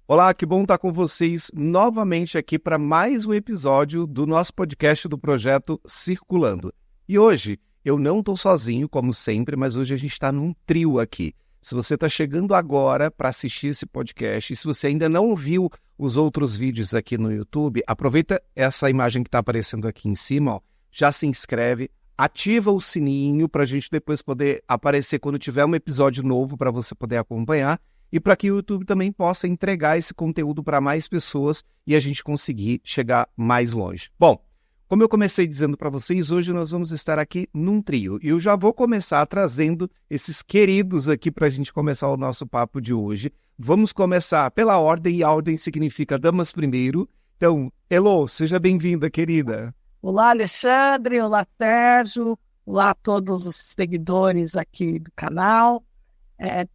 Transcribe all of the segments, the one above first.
Olá, que bom estar com vocês novamente aqui para mais um episódio do nosso podcast do projeto Circulando. E hoje eu não estou sozinho, como sempre, mas hoje a gente está num trio aqui. Se você está chegando agora para assistir esse podcast e se você ainda não viu os outros vídeos aqui no YouTube, aproveita essa imagem que está aparecendo aqui em cima, ó, já se inscreve, ativa o sininho para a gente depois poder aparecer quando tiver um episódio novo para você poder acompanhar. E para que o YouTube também possa entregar esse conteúdo para mais pessoas e a gente conseguir chegar mais longe. Bom, como eu comecei dizendo para vocês, hoje nós vamos estar aqui num trio. E eu já vou começar trazendo esses queridos aqui para a gente começar o nosso papo de hoje. Vamos começar pela ordem, e a ordem significa damas primeiro. Então, Elo, seja bem-vinda, querida. Olá, Alexandre. Olá, Sérgio. Olá a todos os seguidores aqui do canal.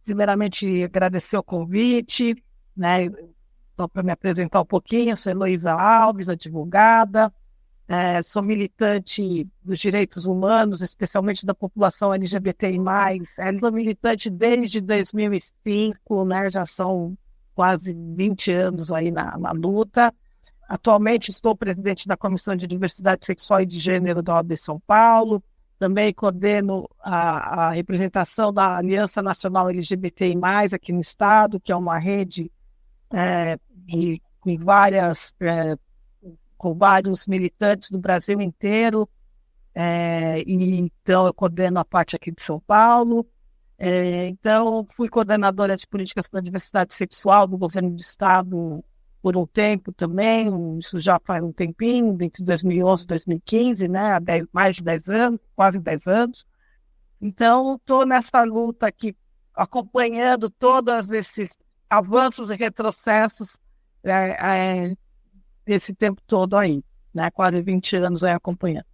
Primeiramente, agradecer o convite, né? Só para me apresentar um pouquinho, eu sou Heloísa Alves, advogada, sou militante dos direitos humanos, especialmente da população LGBTI+. Sou militante desde 2005, né? Já são quase 20 anos aí na luta. Atualmente estou presidente da Comissão de Diversidade Sexual e de Gênero da OAB de São Paulo. Também coordeno a representação da Aliança Nacional LGBTI+, aqui no Estado, que é uma rede com vários militantes do Brasil inteiro. Então, eu coordeno a parte aqui de São Paulo. Então, fui coordenadora de políticas para a diversidade sexual do governo do Estado por um tempo também, isso já faz um tempinho, entre 2011 e 2015, né, mais de 10 anos, quase 10 anos. Então, estou nessa luta aqui, acompanhando todos esses avanços e retrocessos desse tempo todo aí, né, quase 20 anos aí acompanhando.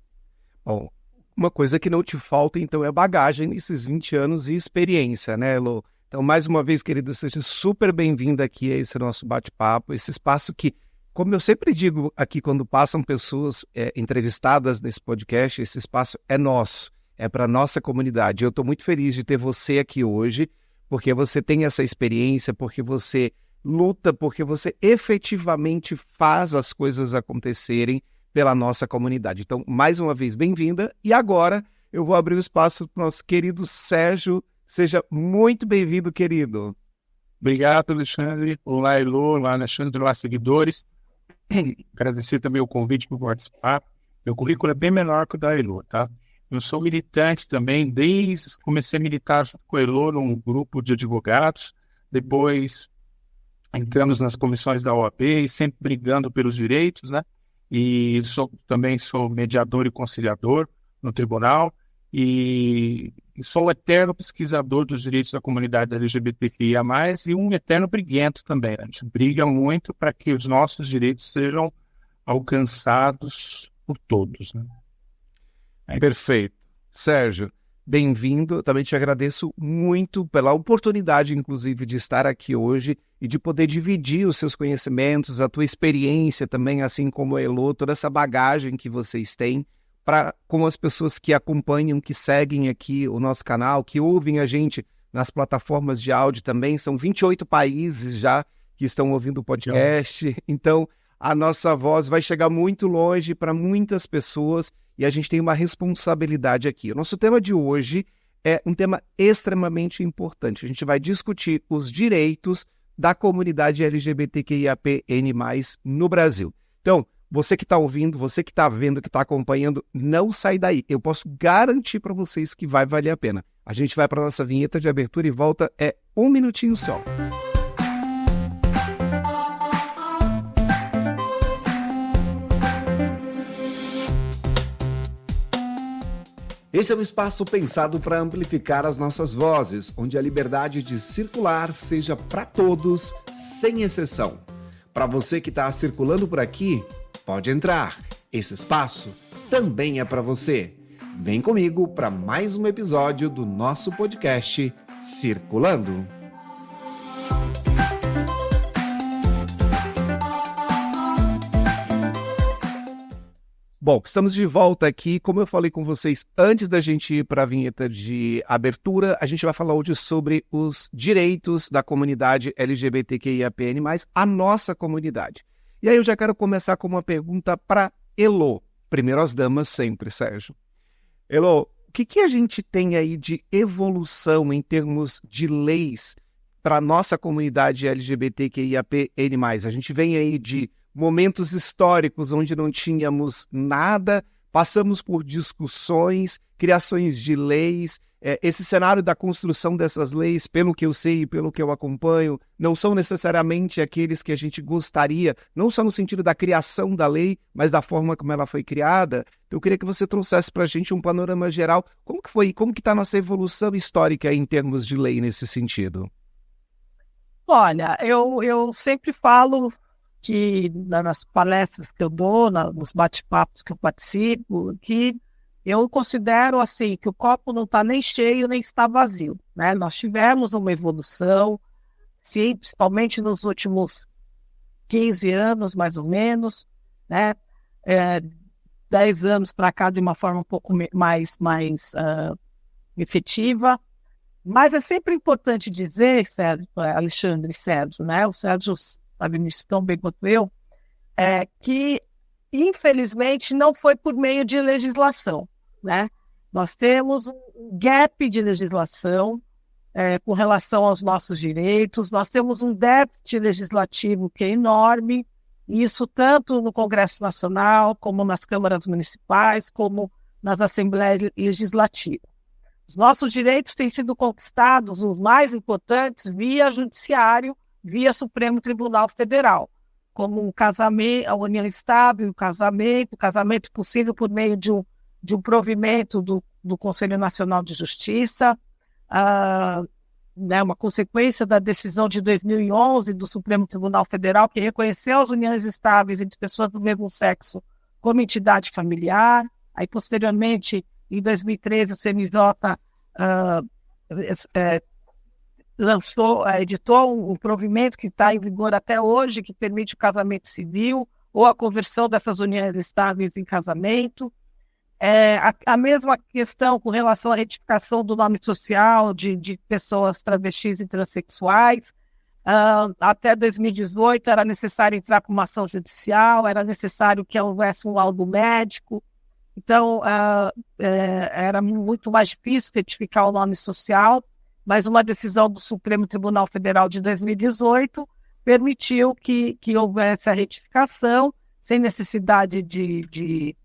Bom, uma coisa que não te falta, então, é bagagem nesses 20 anos e experiência, né, Elo? Então, mais uma vez, querida, seja super bem-vinda aqui a esse nosso bate-papo, esse espaço que, como eu sempre digo aqui quando passam pessoas entrevistadas nesse podcast, esse espaço é nosso, é para a nossa comunidade. Eu estou muito feliz de ter você aqui hoje, porque você tem essa experiência, porque você luta, porque você efetivamente faz as coisas acontecerem pela nossa comunidade. Então, mais uma vez, bem-vinda. E agora eu vou abrir o espaço para o nosso querido Sérgio. Seja muito bem-vindo, querido. Obrigado, Alexandre. Olá, Elo. Olá, Alexandre. Olá, seguidores. Agradecer também o convite para participar. Meu currículo é bem menor que o da Elo, tá? Eu sou militante também, desde que comecei a militar junto com a Elo num grupo de advogados. Depois entramos nas comissões da OAB, sempre brigando pelos direitos, né? E também sou mediador e conciliador no tribunal. E sou um eterno pesquisador dos direitos da comunidade LGBTQIA+, e um eterno briguento também. A gente briga muito para que os nossos direitos sejam alcançados por todos, né? Perfeito. Sérgio, bem-vindo. Também te agradeço muito pela oportunidade, inclusive, de estar aqui hoje e de poder dividir os seus conhecimentos, a tua experiência também, assim como a Elo, toda essa bagagem que vocês têm, com as pessoas que acompanham, que seguem aqui o nosso canal, que ouvem a gente nas plataformas de áudio também. São 28 países já que estão ouvindo o podcast. Então, a nossa voz vai chegar muito longe para muitas pessoas e a gente tem uma responsabilidade aqui. O nosso tema de hoje é um tema extremamente importante. A gente vai discutir os direitos da comunidade LGBTQIAPN+, no Brasil. Então, você que está ouvindo, você que está vendo, que está acompanhando, não sai daí. Eu posso garantir para vocês que vai valer a pena. A gente vai para a nossa vinheta de abertura e volta. É um minutinho só. Esse é um espaço pensado para amplificar as nossas vozes, onde a liberdade de circular seja para todos, sem exceção. Para você que está circulando por aqui, pode entrar. Esse espaço também é para você. Vem comigo para mais um episódio do nosso podcast Circulando. Bom, estamos de volta aqui. Como eu falei com vocês antes da gente ir para a vinheta de abertura, a gente vai falar hoje sobre os direitos da comunidade LGBTQIAPN+, a nossa comunidade. E aí eu já quero começar com uma pergunta para Elo. Primeiro as damas sempre, Sérgio. Elo, o que a gente tem aí de evolução em termos de leis para a nossa comunidade LGBTQIAPN+. A gente vem aí de momentos históricos onde não tínhamos nada, passamos por discussões, criações de leis. Esse cenário da construção dessas leis, pelo que eu sei e pelo que eu acompanho, não são necessariamente aqueles que a gente gostaria, não só no sentido da criação da lei, mas da forma como ela foi criada. Então, eu queria que você trouxesse para a gente um panorama geral. Como que está a nossa evolução histórica em termos de lei nesse sentido? Olha, eu sempre falo que nas palestras que eu dou, nos bate-papos que eu participo, que eu considero assim que o copo não está nem cheio nem está vazio, né? Nós tivemos uma evolução, sim, principalmente nos últimos 15 anos, mais ou menos, né? 10 anos para cá de uma forma um pouco mais efetiva. Mas é sempre importante dizer, Sérgio, Alexandre e Sérgio, né? O Sérgio sabe nisso tão bem quanto eu, que, infelizmente, não foi por meio de legislação, né? Nós temos um gap de legislação com relação aos nossos direitos, nós temos um déficit legislativo que é enorme, e isso tanto no Congresso Nacional, como nas câmaras municipais, como nas assembleias legislativas. Os nossos direitos têm sido conquistados, os mais importantes, via judiciário, via Supremo Tribunal Federal, como um casamento, a união estável, o casamento possível por meio de um provimento do Conselho Nacional de Justiça, né, uma consequência da decisão de 2011 do Supremo Tribunal Federal, que reconheceu as uniões estáveis entre pessoas do mesmo sexo como entidade familiar. Aí, posteriormente, em 2013, o CNJ editou um provimento que está em vigor até hoje, que permite o casamento civil ou a conversão dessas uniões estáveis em casamento. A mesma questão com relação à retificação do nome social de pessoas travestis e transexuais. Até 2018 era necessário entrar com uma ação judicial, era necessário que houvesse um laudo médico. Então, era muito mais difícil retificar o nome social, mas uma decisão do Supremo Tribunal Federal de 2018 permitiu que houvesse a retificação, sem necessidade de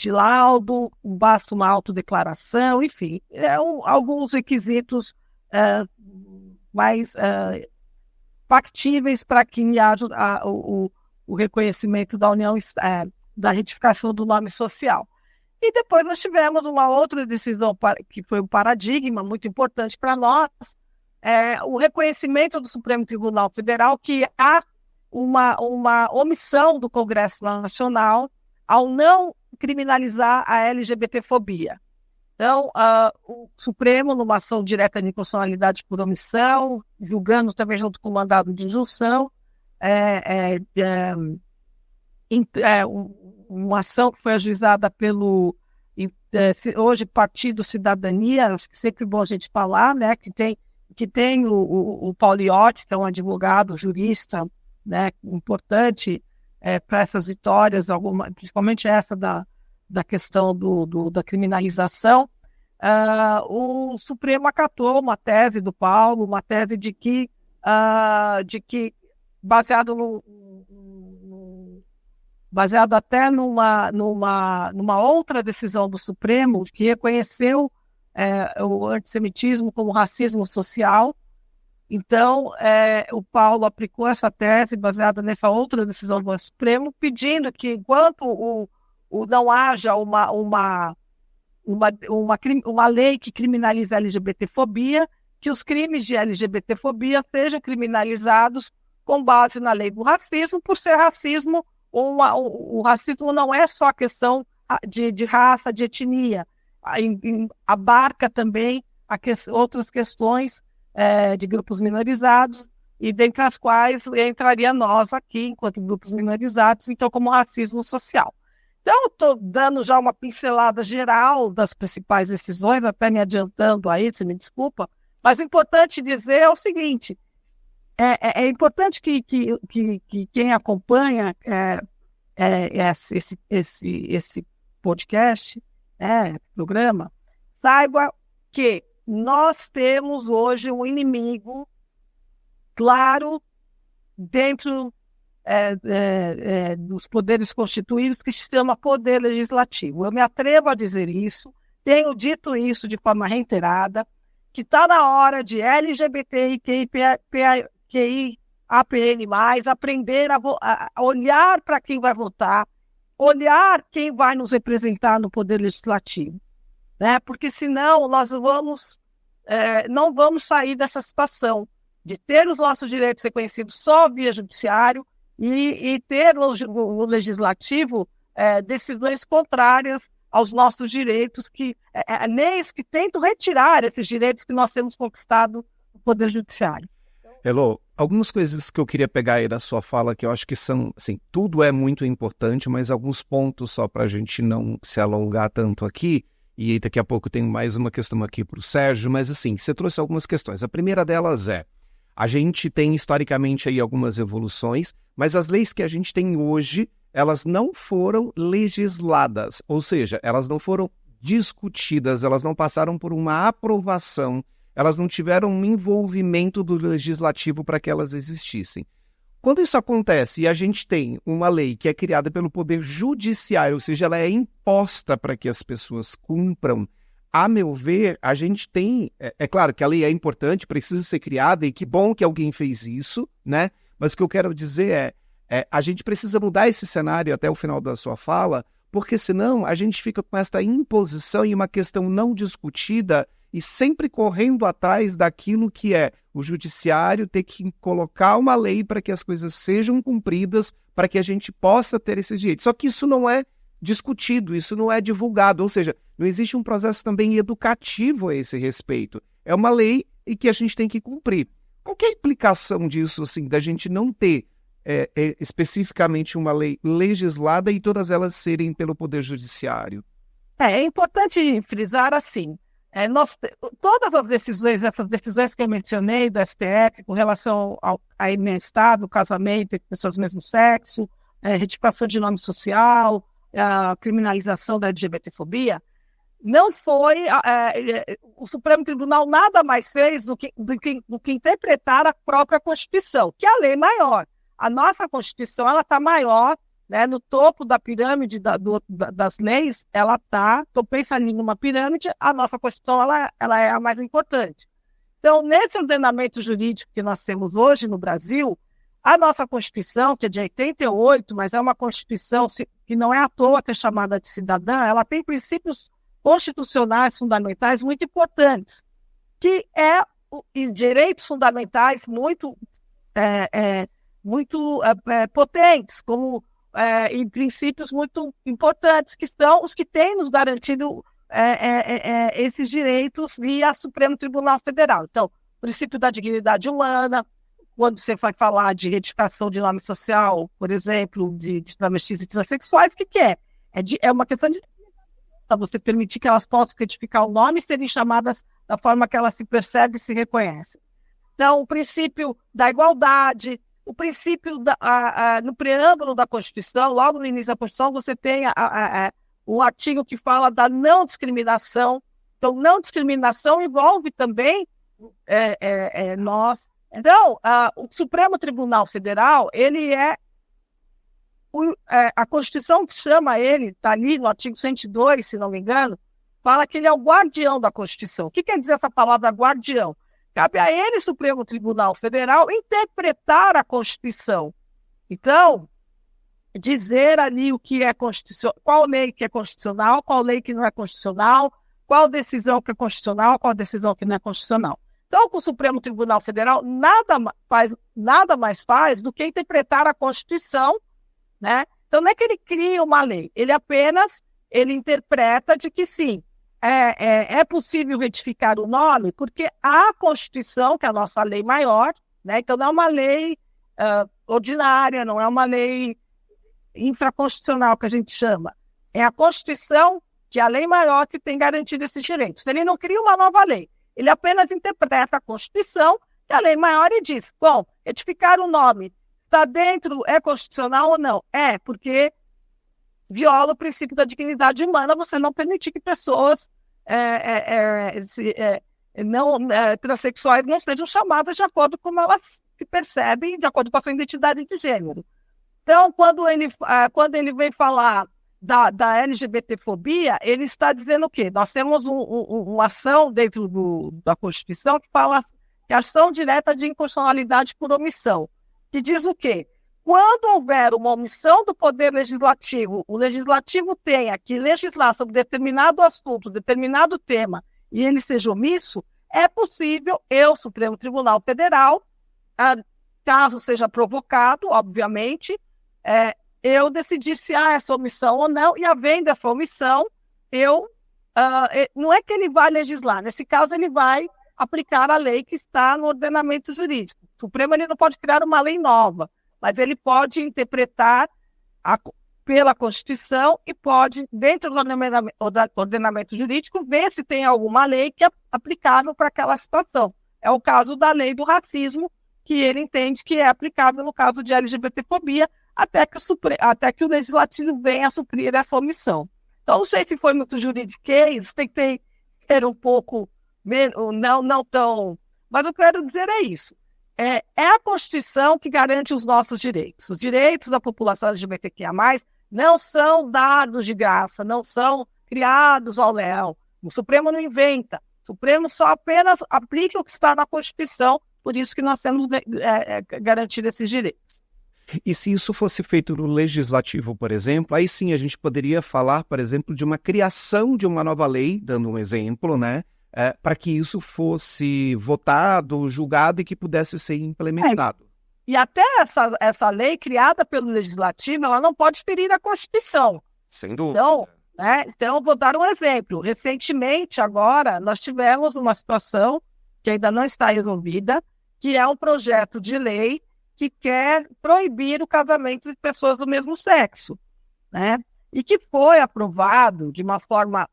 laudo, basta uma autodeclaração, enfim, alguns requisitos mais factíveis para que haja o reconhecimento da união, da retificação do nome social. E depois nós tivemos uma outra decisão que foi um paradigma muito importante para nós, o reconhecimento do Supremo Tribunal Federal que há uma omissão do Congresso Nacional ao não criminalizar a LGBTfobia. Então, o Supremo, numa ação direta de inconstitucionalidade por omissão, julgando também junto com o mandado de injunção, uma ação que foi ajuizada pelo hoje Partido Cidadania, acho que sempre bom a gente falar, né, que tem o Pauliotti, que é um advogado, jurista, né, importante para essas vitórias, principalmente essa da questão da criminalização. O Supremo acatou uma tese do Paulo, uma tese de que baseado até numa outra decisão do Supremo, que reconheceu o antissemitismo como racismo social. Então, o Paulo aplicou essa tese baseada nessa outra decisão do Supremo, pedindo que, enquanto não haja uma lei que criminalize a LGBTfobia, que os crimes de LGBTfobia sejam criminalizados com base na lei do racismo, por ser racismo. O racismo não é só questão de raça, de etnia, abarca também outras questões de grupos minorizados, e dentre as quais entraria nós aqui, enquanto grupos minorizados, então como racismo social. Então, estou dando já uma pincelada geral das principais decisões, até me adiantando aí, se me desculpa, mas o importante dizer é o seguinte, é importante que quem acompanha esse podcast, programa, saiba que nós temos hoje um inimigo claro dentro dos poderes constituídos, que se chama Poder Legislativo. Eu me atrevo a dizer isso, tenho dito isso de forma reiterada, que está na hora de LGBTQI, APN+, aprender a olhar para quem vai votar, olhar quem vai nos representar no Poder Legislativo, né? Porque senão nós não vamos sair dessa situação de ter os nossos direitos reconhecidos só via judiciário e ter no Legislativo decisões contrárias aos nossos direitos, leis que tentam retirar esses direitos que nós temos conquistado no Poder Judiciário. Elô, algumas coisas que eu queria pegar aí da sua fala, que eu acho que são, assim, tudo é muito importante, mas alguns pontos só para a gente não se alongar tanto aqui, e daqui a pouco tem mais uma questão aqui para o Sérgio, mas assim, você trouxe algumas questões. A primeira delas a gente tem historicamente aí algumas evoluções, mas as leis que a gente tem hoje, elas não foram legisladas, ou seja, elas não foram discutidas, elas não passaram por uma aprovação, elas não tiveram um envolvimento do legislativo para que elas existissem. Quando isso acontece e a gente tem uma lei que é criada pelo Poder Judiciário, ou seja, ela é imposta para que as pessoas cumpram, a meu ver, a gente tem... É claro que a lei é importante, precisa ser criada, e que bom que alguém fez isso, né? Mas o que eu quero dizer a gente precisa mudar esse cenário até o final da sua fala, porque senão a gente fica com esta imposição e uma questão não discutida e sempre correndo atrás daquilo que é o judiciário ter que colocar uma lei para que as coisas sejam cumpridas, para que a gente possa ter esses direitos. Só que isso não é discutido, isso não é divulgado, ou seja, não existe um processo também educativo a esse respeito. É uma lei e que a gente tem que cumprir. Qual que é a implicação disso, assim, da gente não ter especificamente uma lei legislada e todas elas serem pelo Poder Judiciário? É importante frisar assim, todas as decisões, essas decisões que eu mencionei do STF com relação à união estável, casamento entre pessoas do mesmo sexo, retificação de nome social, a criminalização da LGBTfobia, não foi... o Supremo Tribunal nada mais fez do que interpretar a própria Constituição, que é a lei maior. A nossa Constituição está maior, né, no topo da pirâmide das leis, ela está, então pensa ali numa pirâmide, a nossa Constituição ela é a mais importante. Então, nesse ordenamento jurídico que nós temos hoje no Brasil, a nossa Constituição, que é de 88, mas é uma Constituição que não é à toa que é chamada de cidadã, ela tem princípios constitucionais fundamentais muito importantes, que e direitos fundamentais muito potentes, como e princípios muito importantes, que são os que têm nos garantido esses direitos via Supremo Tribunal Federal. Então, o princípio da dignidade humana, quando você vai falar de retificação de nome social, por exemplo, de travestis e transexuais, o que é? É uma questão de você permitir que elas possam retificar o nome e serem chamadas da forma que elas se percebem e se reconhecem. Então, o princípio da igualdade, o princípio, no preâmbulo da Constituição, logo no início da Constituição, você tem um artigo que fala da não discriminação. Então, não discriminação envolve também nós. Então, o Supremo Tribunal Federal, ele a Constituição chama ele, está ali no artigo 102, se não me engano, fala que ele é o guardião da Constituição. O que quer dizer essa palavra guardião? Cabe a ele, Supremo Tribunal Federal, interpretar a Constituição. Então, dizer ali o que é constitucional, qual lei que é constitucional, qual lei que não é constitucional, qual decisão que é constitucional, qual decisão que não é constitucional. Então, o Supremo Tribunal Federal nada mais faz do que interpretar a Constituição, né? Então, não é que ele cria uma lei, ele interpreta de que sim, é possível retificar o nome, porque a Constituição, que é a nossa lei maior, né? Então não é uma lei ordinária, não é uma lei infraconstitucional que a gente chama. É a Constituição, que é a lei maior que tem garantido esses direitos. Ele não cria uma nova lei, ele apenas interpreta a Constituição, que é a lei maior, e diz, bom, retificar o nome está dentro, é constitucional ou não? É, porque viola o princípio da dignidade humana, você não permitir que pessoas transexuais não sejam chamadas de acordo com como elas se percebem, de acordo com a sua identidade de gênero. Então, quando ele vem falar da LGBTfobia, ele está dizendo o quê? Nós temos uma ação dentro da Constituição que fala que é ação direta de inconstitucionalidade por omissão, que diz o quê? Quando houver uma omissão do Poder Legislativo, o Legislativo tenha que legislar sobre determinado assunto, determinado tema, e ele seja omisso, é possível Supremo Tribunal Federal, caso seja provocado, obviamente, eu decidir se há essa omissão ou não, e havendo essa omissão, não é que ele vai legislar, nesse caso ele vai aplicar a lei que está no ordenamento jurídico. O Supremo ele não pode criar uma lei nova, mas ele pode interpretar pela Constituição e pode, dentro do ordenamento jurídico, ver se tem alguma lei que é aplicável para aquela situação. É o caso da lei do racismo, que ele entende que é aplicável no caso de LGBTfobia, até que o Legislativo venha a suprir essa omissão. Então, não sei se foi muito juridiquês, tem que ser um pouco, não tão... Mas o que eu quero dizer é isso. É a Constituição que garante os nossos direitos. Os direitos da população LGBTQIA+, não são dados de graça, não são criados ao léu. O Supremo não inventa. O Supremo só apenas aplica o que está na Constituição, por isso que nós temos garantido esses direitos. E se isso fosse feito no Legislativo, por exemplo, aí sim a gente poderia falar, por exemplo, de uma criação de uma nova lei, dando um exemplo, né? Para que isso fosse votado, julgado e que pudesse ser implementado. E até essa lei criada pelo Legislativo, ela não pode ferir a Constituição. Sem dúvida. Então, vou dar um exemplo. Recentemente, agora, nós tivemos uma situação que ainda não está resolvida, que é um projeto de lei que quer proibir o casamento de pessoas do mesmo sexo, né? E que foi aprovado de uma forma...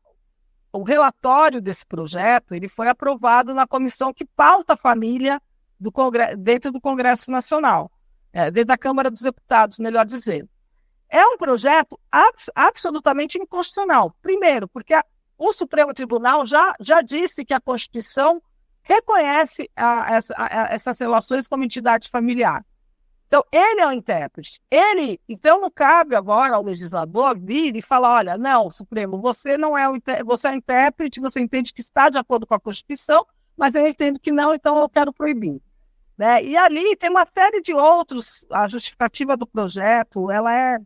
O relatório desse projeto ele foi aprovado na comissão que pauta a família dentro do Congresso Nacional, dentro da Câmara dos Deputados, melhor dizendo. É um projeto absolutamente inconstitucional. Primeiro, porque o Supremo Tribunal já disse que a Constituição reconhece essas relações como entidade familiar. Então, ele é o intérprete. Então, não cabe agora ao legislador vir e falar, olha, não, Supremo, você não é você é o intérprete, você entende que está de acordo com a Constituição, mas eu entendo que não, então eu quero proibir. Né? E ali tem uma série de outros, a justificativa do projeto, ela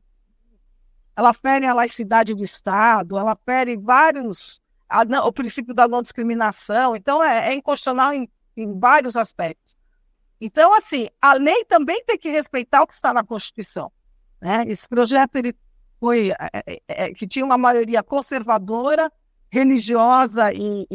fere a laicidade do Estado, ela fere o princípio da não discriminação, então é inconstitucional em vários aspectos. Então, assim, a lei também tem que respeitar o que está na Constituição. Né? Esse projeto ele foi que tinha uma maioria conservadora, religiosa e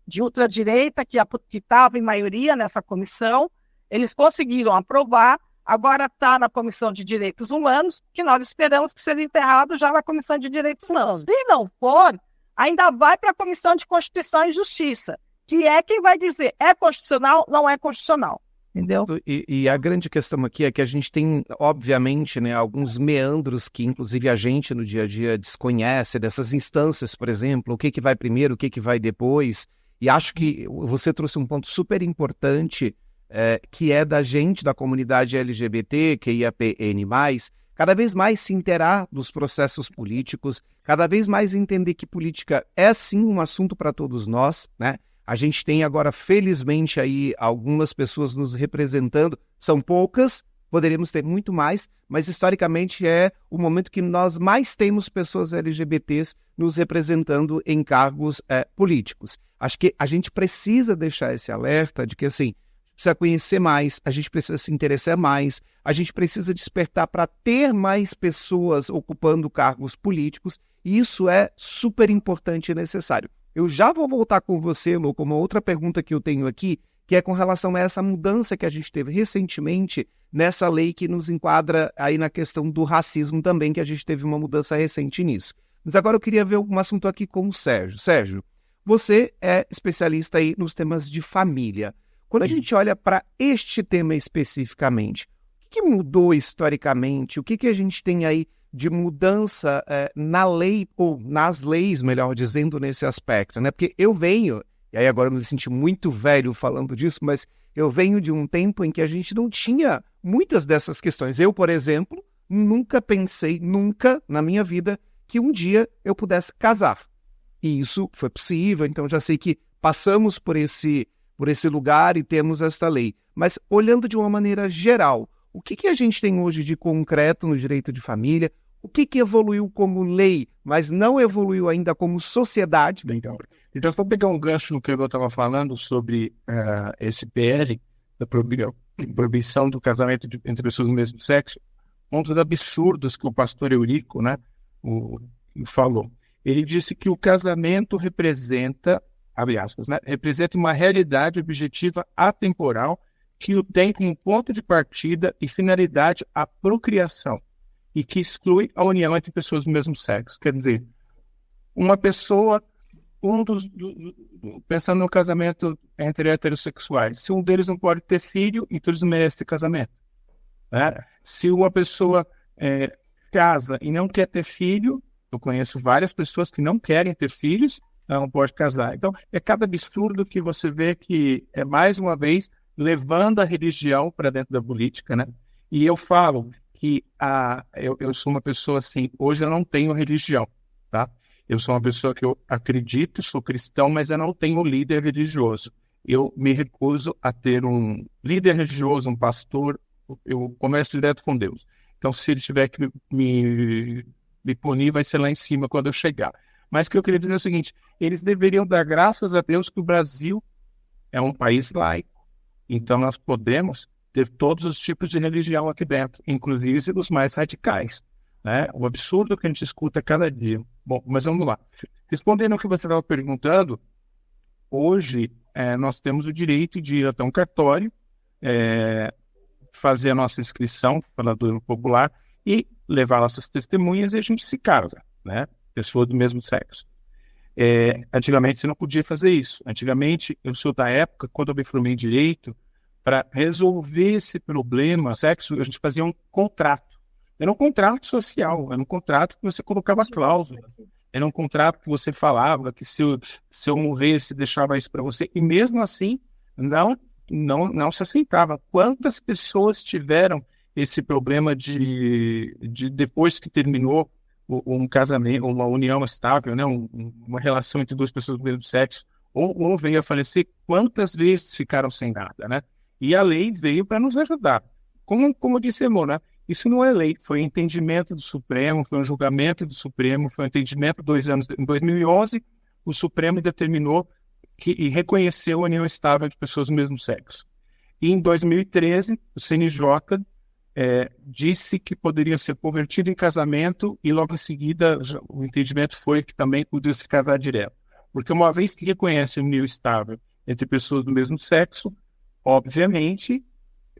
de ultradireita, que estava em maioria nessa comissão. Eles conseguiram aprovar, agora está na Comissão de Direitos Humanos, que nós esperamos que seja enterrado já na Comissão de Direitos Humanos. Se não for, ainda vai para a Comissão de Constituição e Justiça, que é quem vai dizer é constitucional, não é constitucional, entendeu? E a grande questão aqui é que a gente tem, obviamente, né, alguns meandros que, inclusive, a gente no dia a dia desconhece, dessas instâncias, por exemplo, o que vai primeiro, o que vai depois, e acho que você trouxe um ponto super importante, que é da gente, da comunidade LGBT, QIAPN+, cada vez mais se inteirar dos processos políticos, cada vez mais entender que política é, sim, um assunto para todos nós, né? A gente tem agora, felizmente, aí algumas pessoas nos representando. São poucas, poderíamos ter muito mais, mas historicamente é o momento que nós mais temos pessoas LGBTs nos representando em cargos políticos. Acho que a gente precisa deixar esse alerta de que, assim, precisa conhecer mais, a gente precisa se interessar mais, a gente precisa despertar para ter mais pessoas ocupando cargos políticos, e isso é super importante e necessário. Eu já vou voltar com você, Lu, com uma outra pergunta que eu tenho aqui, que é com relação a essa mudança que a gente teve recentemente nessa lei que nos enquadra aí na questão do racismo também, que a gente teve uma mudança recente nisso. Mas agora eu queria ver um assunto aqui com o Sérgio. Sérgio, você é especialista aí nos temas de família. Quando a gente olha para este tema especificamente, o que mudou historicamente? O que a gente tem aí de mudança na lei, ou nas leis, melhor dizendo, nesse aspecto, né? Porque eu venho, e aí agora eu me senti muito velho falando disso, mas eu venho de um tempo em que a gente não tinha muitas dessas questões. Eu, por exemplo, nunca pensei, nunca na minha vida, que um dia eu pudesse casar. E isso foi possível, então já sei que passamos por esse lugar e temos esta lei. Mas olhando de uma maneira geral, o que a gente tem hoje de concreto no direito de família? O que evoluiu como lei, mas não evoluiu ainda como sociedade? Legal. Então, só pegar um gancho no que eu estava falando sobre esse PL, da proibição do casamento entre pessoas do mesmo sexo, um dos absurdos que o pastor Eurico, né, falou. Ele disse que o casamento representa, abre aspas, né, representa uma realidade objetiva atemporal que o tem como ponto de partida e finalidade a procriação e que exclui a união entre pessoas do mesmo sexo. Quer dizer, uma pessoa, pensando no casamento entre heterossexuais, se um deles não pode ter filho, então eles não merecem ter casamento. Né? Se uma pessoa casa e não quer ter filho, eu conheço várias pessoas que não querem ter filhos, não pode casar. Então, é cada absurdo que você vê que é, mais uma vez, levando a religião para dentro da política, né? E eu falo que eu sou uma pessoa assim, hoje eu não tenho religião, tá? Eu sou uma pessoa que eu acredito, sou cristão, mas eu não tenho líder religioso. Eu me recuso a ter um líder religioso, um pastor, eu converso direto com Deus. Então, se ele tiver que me punir, vai ser lá em cima quando eu chegar. Mas o que eu queria dizer é o seguinte, eles deveriam dar graças a Deus que o Brasil é um país laico. Então, nós podemos ter todos os tipos de religião aqui dentro, inclusive os mais radicais. Né? O absurdo que a gente escuta cada dia. Bom, mas vamos lá. Respondendo ao que você estava perguntando, hoje nós temos o direito de ir até um cartório, fazer a nossa inscrição, falador popular, e levar nossas testemunhas e a gente se casa, né? Pessoa do mesmo sexo. Antigamente você não podia fazer isso. Antigamente, eu sou da época, quando eu me formei em direito, para resolver esse problema, sexo, a gente fazia um contrato. Era um contrato social, era um contrato que você colocava cláusulas. Era um contrato que você falava que se eu morresse, deixava isso para você. E mesmo assim, não se aceitava. Quantas pessoas tiveram esse problema de depois que terminou um casamento, uma união estável, né? Uma relação entre duas pessoas do mesmo sexo, ou veio a falecer, quantas vezes ficaram sem nada, né? E a lei veio para nos ajudar. Como disse Emô, né? Isso não é lei, foi entendimento do Supremo, foi um julgamento do Supremo, foi um entendimento 2 anos. Em 2011, o Supremo determinou e reconheceu a união estável de pessoas do mesmo sexo. E em 2013, o CNJ disse que poderia ser convertido em casamento e logo em seguida o entendimento foi que também poderia se casar direto. Porque uma vez que reconhece a união estável entre pessoas do mesmo sexo, obviamente,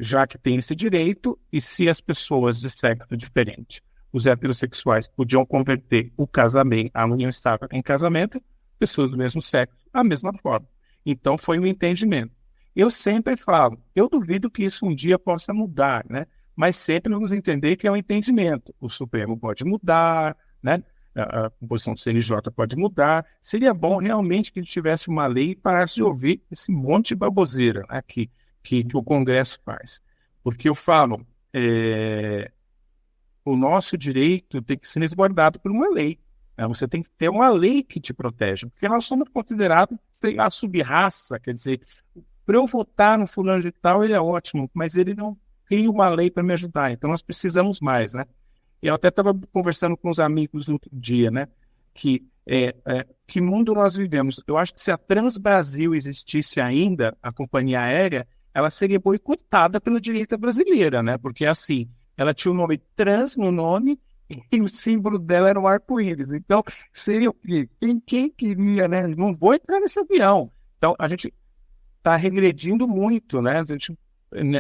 já que tem esse direito, e se as pessoas de sexo diferente, os heterossexuais, podiam converter o casamento, a união estável em casamento, pessoas do mesmo sexo, da mesma forma. Então, foi um entendimento. Eu sempre falo, eu duvido que isso um dia possa mudar, né? Mas sempre vamos entender que é um entendimento. O Supremo pode mudar, né? A composição do CNJ pode mudar. Seria bom realmente que tivesse uma lei para se ouvir esse monte de baboseira, né, que o Congresso faz. Porque eu falo, o nosso direito tem que ser resguardado por uma lei. Né? Você tem que ter uma lei que te protege, porque nós somos considerados a sub-raça, quer dizer, para eu votar no fulano de tal, ele é ótimo, mas ele não cria uma lei para me ajudar, então nós precisamos mais, né? Eu até estava conversando com os amigos no outro dia, né? Que mundo nós vivemos? Eu acho que se a Transbrasil existisse ainda, a companhia aérea, ela seria boicotada pela direita brasileira, né? Porque assim, ela tinha o nome trans no nome e o símbolo dela era um arco-íris. Então, seria o quê? Quem queria, né? Não vou entrar nesse avião. Então, a gente está regredindo muito, né?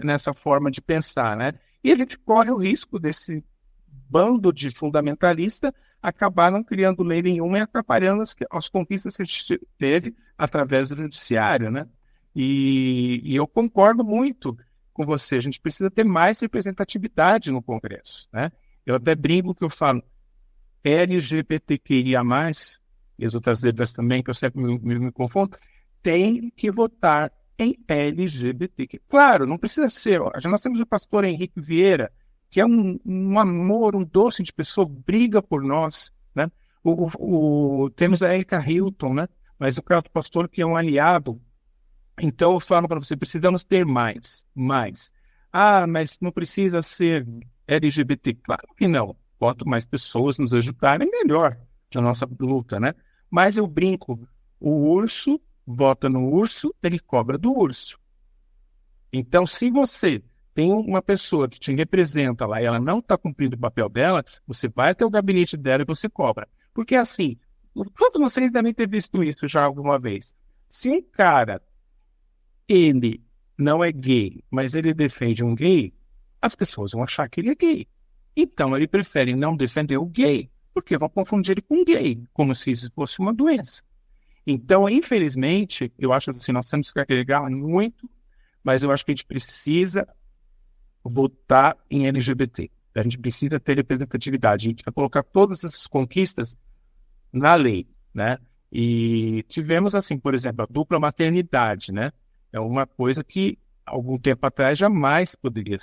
Nessa forma de pensar, né? E a gente corre o risco desse bando de fundamentalista acabar não criando lei nenhuma e atrapalhando as conquistas que a gente teve através do judiciário, né? E eu concordo muito com você, a gente precisa ter mais representatividade no Congresso, né? Eu até brinco que eu falo LGBTQIA+, e as outras letras também, que eu sempre me confundo, tem que votar em LGBTQ. Claro, não precisa ser. Nós temos o pastor Henrique Vieira, que é um amor, um doce de pessoa, briga por nós, né? Temos a Erika Hilton, né? Mas o pastor que é um aliado. Então, eu falo para você, precisamos ter mais. Ah, mas não precisa ser LGBT. Claro que não. Quanto mais pessoas nos ajudarem, melhor na nossa luta, né? Mas eu brinco, o urso vota no urso, ele cobra do urso. Então, se você tem uma pessoa que te representa lá e ela não está cumprindo o papel dela, você vai até o gabinete dela e você cobra. Porque assim, todos vocês devem ter visto isso já alguma vez. Se um cara, ele não é gay, mas ele defende um gay, as pessoas vão achar que ele é gay. Então, ele prefere não defender o gay, porque vão confundir ele com gay, como se isso fosse uma doença. Então, infelizmente, eu acho que assim, nós temos que agregar muito, mas eu acho que a gente precisa votar em LGBT. A gente precisa ter representatividade. A gente vai colocar todas essas conquistas na lei, né? E tivemos, assim, por exemplo, a dupla maternidade, né? É uma coisa que, algum tempo atrás, jamais poderia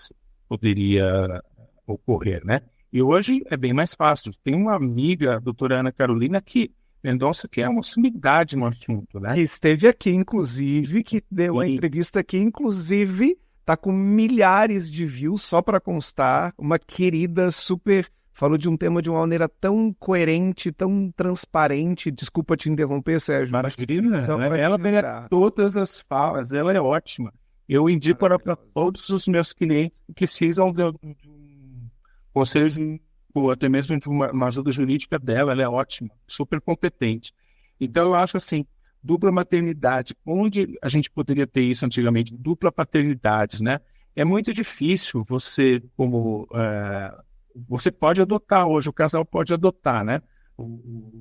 ocorrer, né? E hoje é bem mais fácil. Tem uma amiga, a doutora Ana Carolina, Mendonça, que é uma sumidade no assunto, né? Que esteve aqui, inclusive, que deu a entrevista aqui, inclusive, tá com milhares de views, só para constar, uma querida super... Falou de um tema de uma maneira tão coerente, tão transparente. Desculpa te interromper, Sérgio. Maravilha, né? Ela merece todas as falas, ela é ótima. Eu indico para todos os meus clientes que precisam de um conselho, ou até mesmo de uma ajuda jurídica dela, ela é ótima, super competente. Então, eu acho assim, dupla maternidade, onde a gente poderia ter isso antigamente, dupla paternidade, né? É muito difícil você, você pode adotar hoje, o casal pode adotar, né?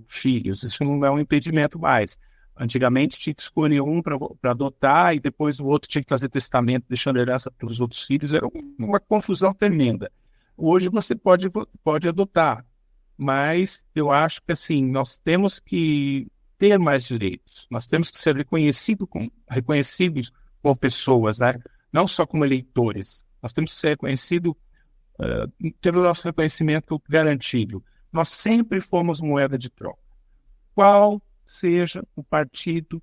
Filhos, isso não é um impedimento mais. Antigamente tinha que escolher um para adotar e depois o outro tinha que fazer testamento, deixando herança para os outros filhos. Era uma confusão tremenda. Hoje você pode adotar, mas eu acho que assim, nós temos que ter mais direitos. Nós temos que ser reconhecidos como pessoas, né? Não só como eleitores. Nós temos que ser reconhecidos, ter o nosso reconhecimento garantido. Nós sempre fomos moeda de troca. Qual seja o partido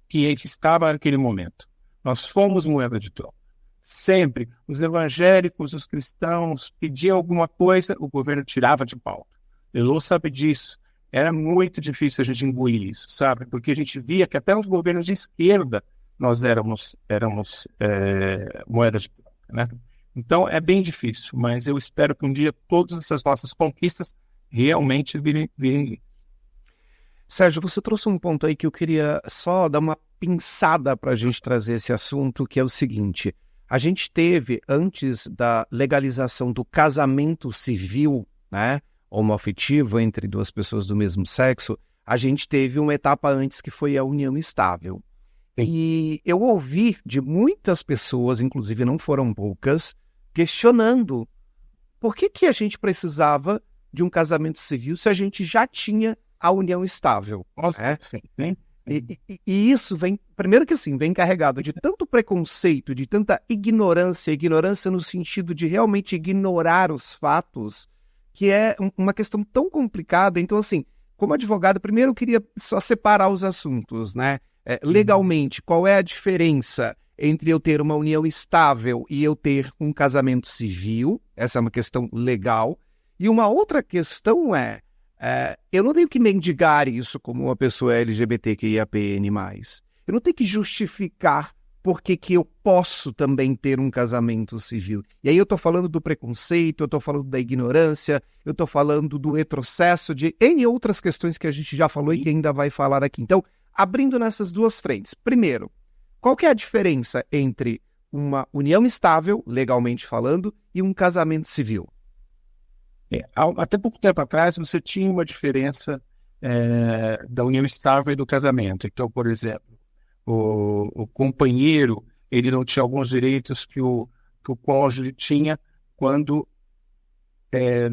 que estava naquele momento. Nós fomos moeda de troca. Sempre. Os evangélicos, os cristãos pediam alguma coisa, o governo tirava de pauta. Elô sabe disso. Era muito difícil a gente engolir isso, sabe? Porque a gente via que até nos governos de esquerda nós éramos moeda de troca, né? Então é bem difícil, mas eu espero que um dia todas essas nossas conquistas realmente virem. Sérgio, você trouxe um ponto aí que eu queria só dar uma pinçada para a gente trazer esse assunto, que é o seguinte: a gente teve, antes da legalização do casamento civil, né, homoafetivo entre duas pessoas do mesmo sexo, a gente teve uma etapa antes que foi a união estável. E eu ouvi de muitas pessoas, inclusive não foram poucas, questionando por que a gente precisava de um casamento civil se a gente já tinha a união estável. Nossa, sim. E isso vem, primeiro que assim, vem carregado de tanto preconceito, de tanta ignorância no sentido de realmente ignorar os fatos, que é uma questão tão complicada. Então, assim, como advogado, primeiro eu queria só separar os assuntos, né? Legalmente, qual é a diferença entre eu ter uma união estável e eu ter um casamento civil? Essa é uma questão legal. E uma outra questão eu não tenho que mendigar isso como uma pessoa LGBTQIAPN+. Eu não tenho que justificar por que eu posso também ter um casamento civil. E aí eu estou falando do preconceito, eu estou falando da ignorância, eu estou falando do retrocesso, de N outras questões que a gente já falou e que ainda vai falar aqui. Então, abrindo nessas duas frentes. Primeiro, Qual que é a diferença entre uma união estável, legalmente falando, e um casamento civil? Até pouco tempo atrás, você tinha uma diferença da união estável e do casamento. Então, por exemplo, o companheiro, ele não tinha alguns direitos que o cônjuge tinha quando,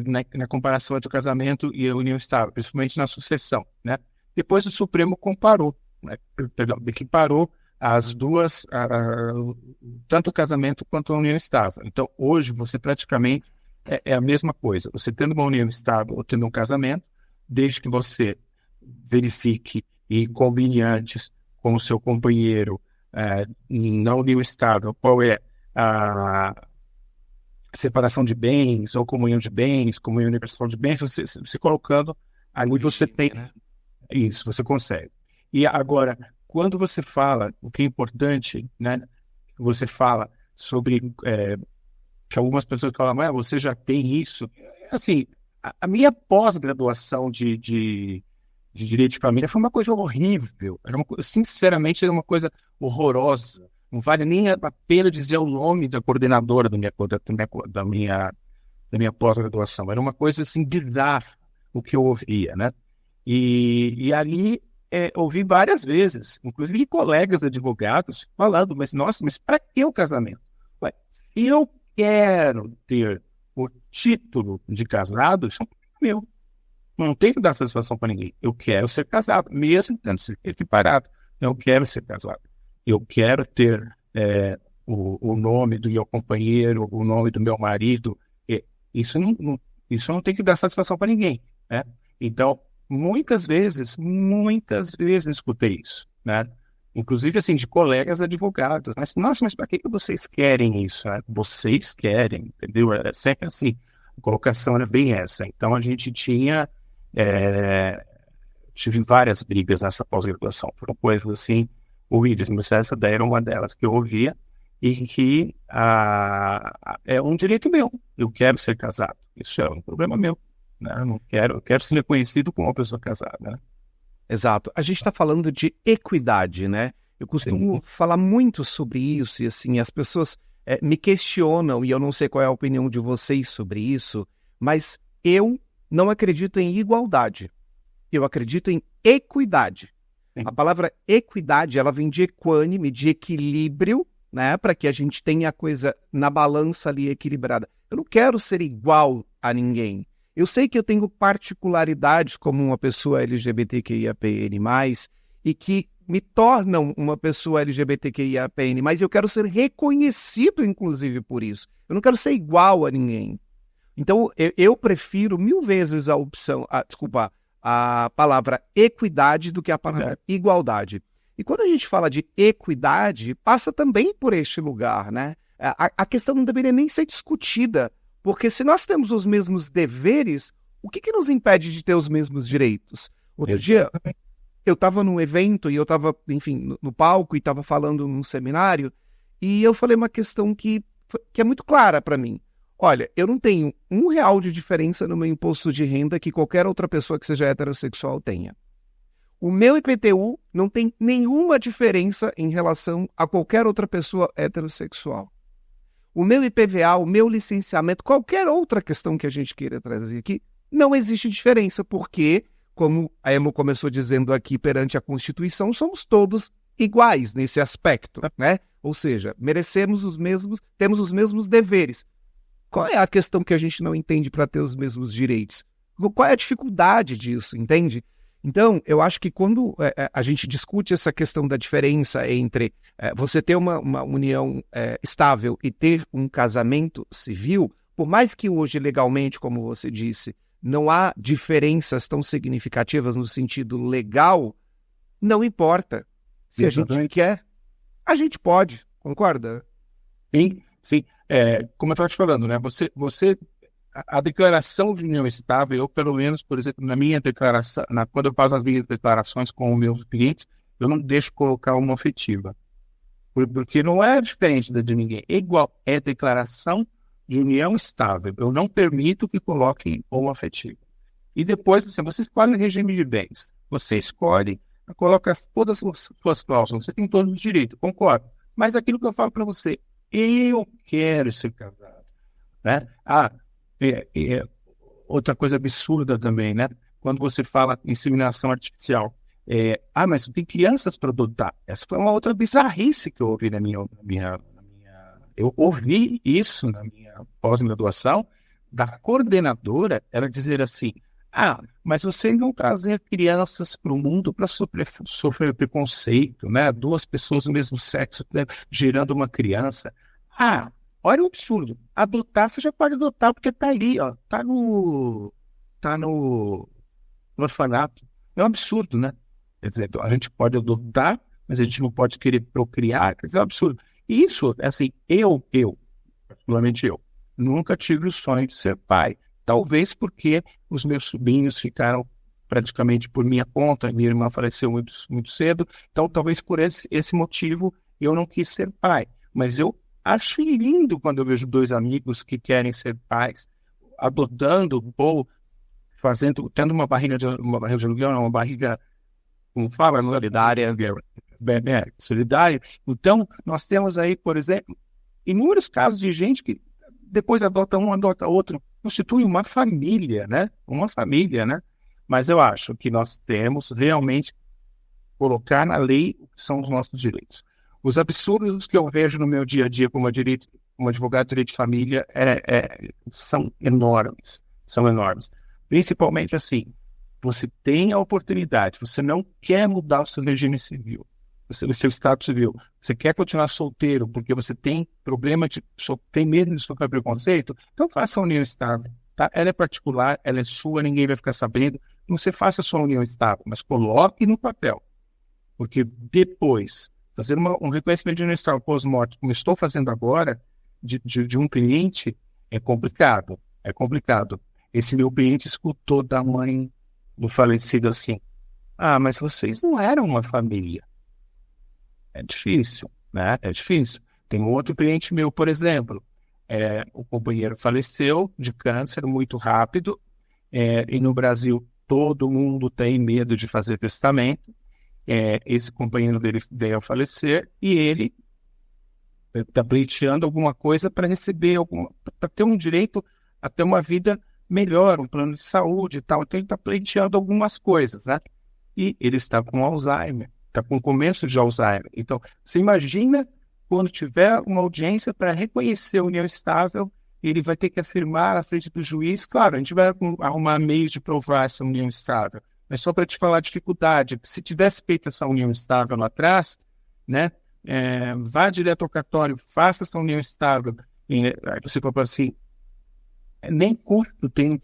na comparação entre o casamento e a união estável, principalmente na sucessão, né? Depois o Supremo comparou, né? Equiparou as duas, tanto o casamento quanto a união estável. Então, hoje, você praticamente é a mesma coisa. Você tendo uma união estável ou tendo um casamento, desde que você verifique e combine antes com o seu companheiro na união estável qual é a separação de bens ou comunhão de bens, comunhão universal de bens, você colocando, ali você tem, né? Isso, você consegue. E agora, quando você fala, o que é importante, né? Você fala sobre que algumas pessoas falam, você já tem isso. Assim, a minha pós-graduação de direito de família foi uma coisa horrível. Sinceramente, era uma coisa horrorosa. Não vale nem a pena dizer o nome da coordenadora da minha pós-graduação. Era uma coisa assim bizarra o que eu ouvia, né? E ali ouvi várias vezes, inclusive de colegas advogados falando, mas para que o casamento? Ué, se eu quero ter o título de casado, isso é meu. Não tenho que dar satisfação para ninguém. Eu quero ser casado, mesmo tendo sido equiparado. Eu quero ser casado. Eu quero ter o nome do meu companheiro, o nome do meu marido. Isso não tem que dar satisfação para ninguém, né? Então, muitas vezes escutei isso, né? Inclusive, assim, de colegas advogados. Mas para que vocês querem isso? Né? Vocês querem, entendeu? É sempre assim. A colocação era bem essa. Então, a gente tive várias brigas nessa pós-graduação. Foram coisas assim horríveis, mas essa daí era uma delas que eu ouvia e que é um direito meu. Eu quero ser casado. Isso é um problema meu. Né? Eu quero ser reconhecido como uma pessoa casada, né? Exato. A gente está falando de equidade, né? Eu costumo falar muito sobre isso e, assim, as pessoas me questionam e eu não sei qual é a opinião de vocês sobre isso, mas eu não acredito em igualdade. Eu acredito em equidade. Sim. A palavra equidade, ela vem de equânime, de equilíbrio, né? Para que a gente tenha a coisa na balança ali equilibrada. Eu não quero ser igual a ninguém. Eu sei que eu tenho particularidades como uma pessoa LGBTQIAPN+, e que me tornam uma pessoa LGBTQIAPN+, mas eu quero ser reconhecido, inclusive, por isso. Eu não quero ser igual a ninguém. Então, eu prefiro 1000 vezes a palavra equidade do que a palavra igualdade. E quando a gente fala de equidade, passa também por este lugar, né? A questão não deveria nem ser discutida, porque se nós temos os mesmos deveres, o que nos impede de ter os mesmos direitos? Outro dia, eu estava num evento e eu estava, enfim, no palco e estava falando num seminário e eu falei uma questão que é muito clara para mim. Olha, eu não tenho R$1 de diferença no meu imposto de renda que qualquer outra pessoa que seja heterossexual tenha. O meu IPTU não tem nenhuma diferença em relação a qualquer outra pessoa heterossexual. O meu IPVA, o meu licenciamento, qualquer outra questão que a gente queira trazer aqui, não existe diferença, porque, como a Elo começou dizendo aqui perante a Constituição, somos todos iguais nesse aspecto, né? Ou seja, temos os mesmos deveres. Qual é a questão que a gente não entende para ter os mesmos direitos? Qual é a dificuldade disso, entende? Então, eu acho que quando a gente discute essa questão da diferença entre você ter uma união estável e ter um casamento civil, por mais que hoje legalmente, como você disse, não há diferenças tão significativas no sentido legal, não importa. Se a gente quer, a gente pode, concorda? Sim. Como eu estava te falando, né? A declaração de união estável, eu pelo menos, por exemplo, na minha declaração, quando eu faço as minhas declarações com os meus clientes, eu não deixo colocar uma afetiva. Porque não é diferente da de ninguém. É igual, é declaração de união estável. Eu não permito que coloquem uma afetiva. E depois, assim, você escolhe o regime de bens. Você escolhe coloca todas as suas cláusulas, você tem todo o direito, concordo. Mas aquilo que eu falo para você, eu quero ser casado, né? Outra coisa absurda também, né? Quando você fala em inseminação artificial, mas tem crianças para adotar. Essa foi uma outra bizarrice que eu ouvi eu ouvi isso na minha pós-graduação, da coordenadora, ela dizer assim, mas vocês vão trazer crianças para o mundo para sofrer preconceito, né? 2 pessoas do mesmo sexo, né, gerando uma criança. Olha o absurdo. Adotar, você já pode adotar, porque está ali, ó, tá no orfanato. É um absurdo, né? Quer dizer, a gente pode adotar, mas a gente não pode querer procriar, quer dizer, é um absurdo. E isso, assim, particularmente eu, nunca tive o sonho de ser pai. Talvez porque os meus sobrinhos ficaram praticamente por minha conta, minha irmã faleceu muito, muito cedo, então talvez por esse motivo eu não quis ser pai. Mas eu acho lindo quando eu vejo 2 amigos que querem ser pais, adotando ou tendo uma barriga de aluguel, uma barriga, como fala, solidária. Então, nós temos aí, por exemplo, inúmeros casos de gente que depois adota um, adota outro, constitui uma família, né? Mas eu acho que nós temos realmente colocar na lei o que são os nossos direitos. Os absurdos que eu vejo no meu dia a dia como advogado de direito de família são enormes. Principalmente assim, você tem a oportunidade, você não quer mudar o seu regime civil, o seu estado civil, você quer continuar solteiro porque você tem tem medo de sofrer preconceito, então faça a união estável. Tá? Ela é particular, ela é sua, ninguém vai ficar sabendo. Você faça a sua união estável, mas coloque no papel. Porque depois, fazer um reconhecimento de união estável pós-morte, como estou fazendo agora, de um cliente, é complicado. Esse meu cliente escutou da mãe do falecido assim, mas vocês não eram uma família. É difícil, né? É difícil. Tem um outro cliente meu, por exemplo, o companheiro faleceu de câncer muito rápido, e no Brasil todo mundo tem medo de fazer testamento. Esse companheiro dele veio a falecer e ele está pleiteando alguma coisa para receber para ter um direito a ter uma vida melhor, um plano de saúde e tal. Então ele está pleiteando algumas coisas, né? E ele está com Alzheimer, está com começo de Alzheimer. Então, você imagina quando tiver uma audiência para reconhecer a união estável, ele vai ter que afirmar à frente do juiz. Claro, a gente vai arrumar meios de provar essa união estável, mas só para te falar a dificuldade, se tivesse feito essa união estável lá atrás, né, vá direto ao cartório, faça essa união estável, aí você fala assim, nem custo tem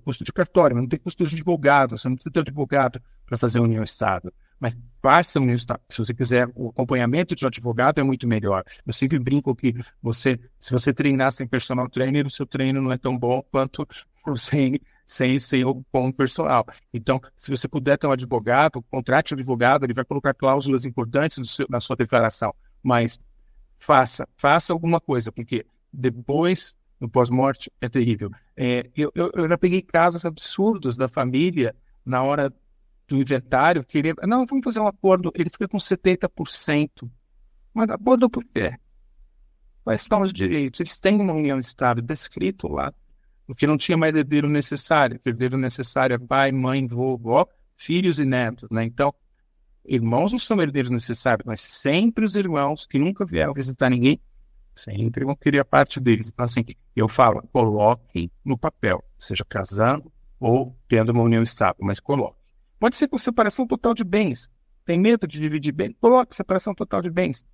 custo de cartório, mas não tem custo de advogado, você não precisa ter advogado para fazer a união estável, mas faça a união estável. Se você quiser, o acompanhamento de um advogado é muito melhor. Eu sempre brinco que se você treinar sem personal trainer, o seu treino não é tão bom quanto sem o bom personal. Então, se você puder ter um advogado, contrate um advogado, ele vai colocar cláusulas importantes na sua declaração, mas faça alguma coisa, porque depois, no pós-morte, é terrível. Eu já peguei casos absurdos da família na hora do inventário, não, vamos fazer um acordo, ele fica com 70%, mas acordo por quê? Quais são os direitos? Eles têm uma união estável, descrito lá, porque não tinha mais herdeiro necessário. O herdeiro necessário é pai, mãe, vovó, filhos e netos, né? Então, irmãos não são herdeiros necessários, mas sempre os irmãos que nunca vieram visitar ninguém, sempre vão querer a parte deles. Então, assim, eu falo, coloque no papel, seja casando ou tendo uma união estável, mas coloque. Pode ser com separação total de bens. Tem medo de dividir bens? Coloque separação total de bens.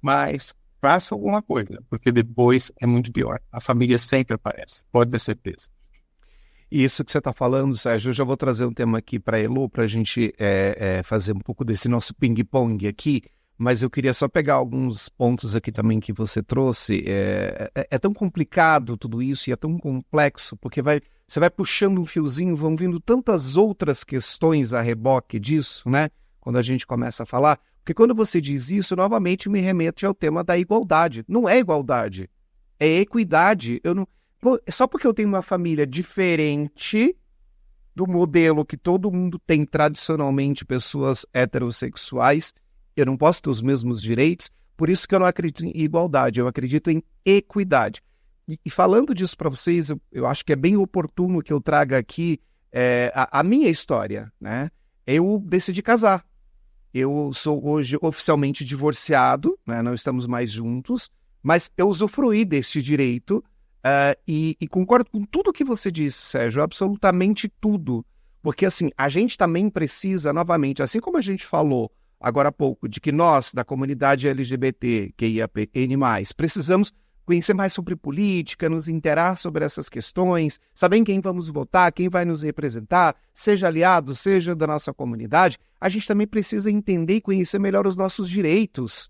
Mas faça alguma coisa, porque depois é muito pior. A família sempre aparece, pode ter certeza. Isso que você está falando, Sérgio, eu já vou trazer um tema aqui para a Elo, para a gente fazer um pouco desse nosso ping-pong aqui, mas eu queria só pegar alguns pontos aqui também que você trouxe. É tão complicado tudo isso e é tão complexo, porque você vai puxando um fiozinho, vão vindo tantas outras questões a reboque disso, né? Quando a gente começa a falar. Porque quando você diz isso, novamente me remete ao tema da igualdade. Não é igualdade, é equidade. Só porque eu tenho uma família diferente, do modelo que todo mundo tem tradicionalmente, pessoas heterossexuais, eu não posso ter os mesmos direitos, por isso que eu não acredito em igualdade, eu acredito em equidade. E falando disso para vocês, eu acho que é bem oportuno que eu traga aqui a minha história, né? Eu decidi casar. Eu sou hoje oficialmente divorciado, né? Não estamos mais juntos, mas eu usufruí desse direito e concordo com tudo que você disse, Sérgio, absolutamente tudo. Porque, assim, a gente também precisa, novamente, assim como a gente falou agora há pouco, de que nós, da comunidade LGBT, QIAPN+, precisamos conhecer mais sobre política, nos interar sobre essas questões, saber em quem vamos votar, quem vai nos representar, seja aliado, seja da nossa comunidade, a gente também precisa entender e conhecer melhor os nossos direitos.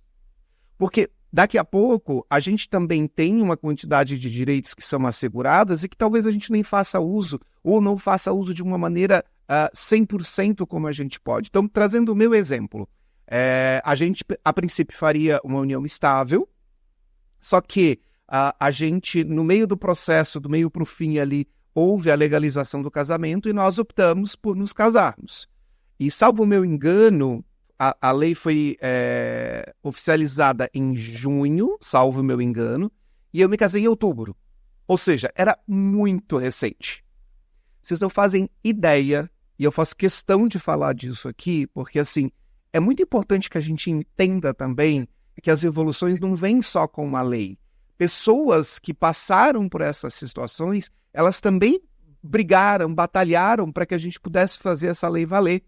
Porque daqui a pouco a gente também tem uma quantidade de direitos que são asseguradas e que talvez a gente nem faça uso, ou não faça uso de uma maneira 100% como a gente pode. Então, trazendo o meu exemplo, a gente, a princípio, faria uma união estável, só que a gente, no meio do processo, do meio para o fim ali, houve a legalização do casamento e nós optamos por nos casarmos. E, salvo o meu engano, a lei foi oficializada em junho, salvo o meu engano, e eu me casei em outubro. Ou seja, era muito recente. Vocês não fazem ideia, e eu faço questão de falar disso aqui, porque, assim, é muito importante que a gente entenda também que as evoluções não vêm só com uma lei. Pessoas que passaram por essas situações, elas também brigaram, batalharam para que a gente pudesse fazer essa lei valer.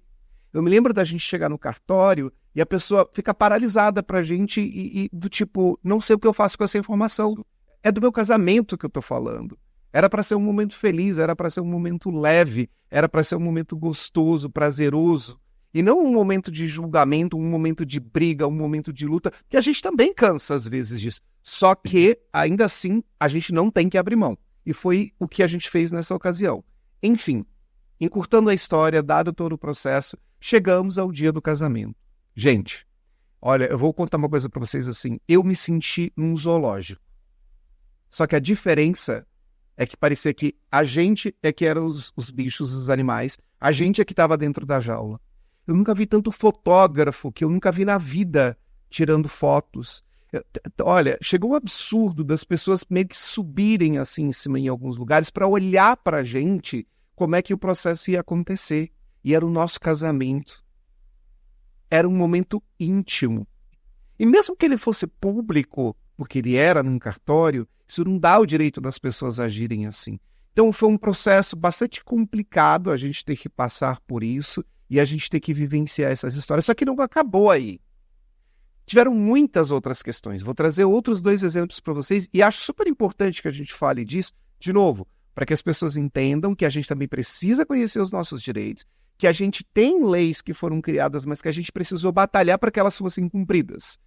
Eu me lembro da gente chegar no cartório e a pessoa fica paralisada para a gente e do tipo, não sei o que eu faço com essa informação. É do meu casamento que eu estou falando. Era para ser um momento feliz, era para ser um momento leve, era para ser um momento gostoso, prazeroso. E não um momento de julgamento, um momento de briga, um momento de luta, que a gente também cansa às vezes disso. Só que, ainda assim, a gente não tem que abrir mão. E foi o que a gente fez nessa ocasião. Enfim, encurtando a história, dado todo o processo, chegamos ao dia do casamento. Gente, olha, eu vou contar uma coisa para vocês assim. Eu me senti num zoológico. Só que a diferença é que parecia que a gente é que eram os bichos, os animais, a gente é que estava dentro da jaula. Eu nunca vi tanto fotógrafo que eu nunca vi na vida tirando fotos. Olha, chegou um absurdo das pessoas meio que subirem assim em cima em alguns lugares para olhar para a gente como é que o processo ia acontecer. E era o nosso casamento. Era um momento íntimo. E mesmo que ele fosse público, porque ele era num cartório, isso não dá o direito das pessoas agirem assim. Então foi um processo bastante complicado a gente ter que passar por isso e a gente ter que vivenciar essas histórias. Só que não acabou aí. Tiveram muitas outras questões. Vou trazer outros 2 exemplos para vocês e acho super importante que a gente fale disso, de novo, para que as pessoas entendam que a gente também precisa conhecer os nossos direitos, que a gente tem leis que foram criadas, mas que a gente precisou batalhar para que elas fossem cumpridas.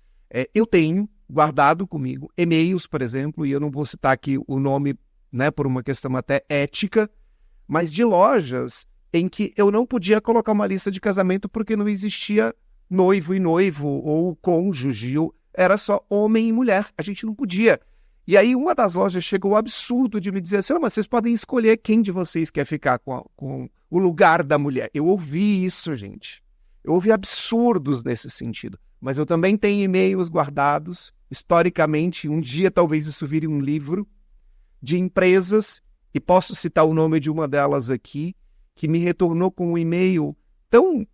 Eu tenho guardado comigo e-mails, por exemplo, e eu não vou citar aqui o nome, né, por uma questão até ética, mas de lojas em que eu não podia colocar uma lista de casamento porque não existia noivo e noivo, ou cônjuge, era só homem e mulher, a gente não podia. E aí uma das lojas chegou ao absurdo de me dizer assim, mas vocês podem escolher quem de vocês quer ficar com o lugar da mulher. Eu ouvi isso, gente. Eu ouvi absurdos nesse sentido. Mas eu também tenho e-mails guardados, historicamente, um dia talvez isso vire um livro, de empresas, e posso citar o nome de uma delas aqui, que me retornou com um e-mail tão,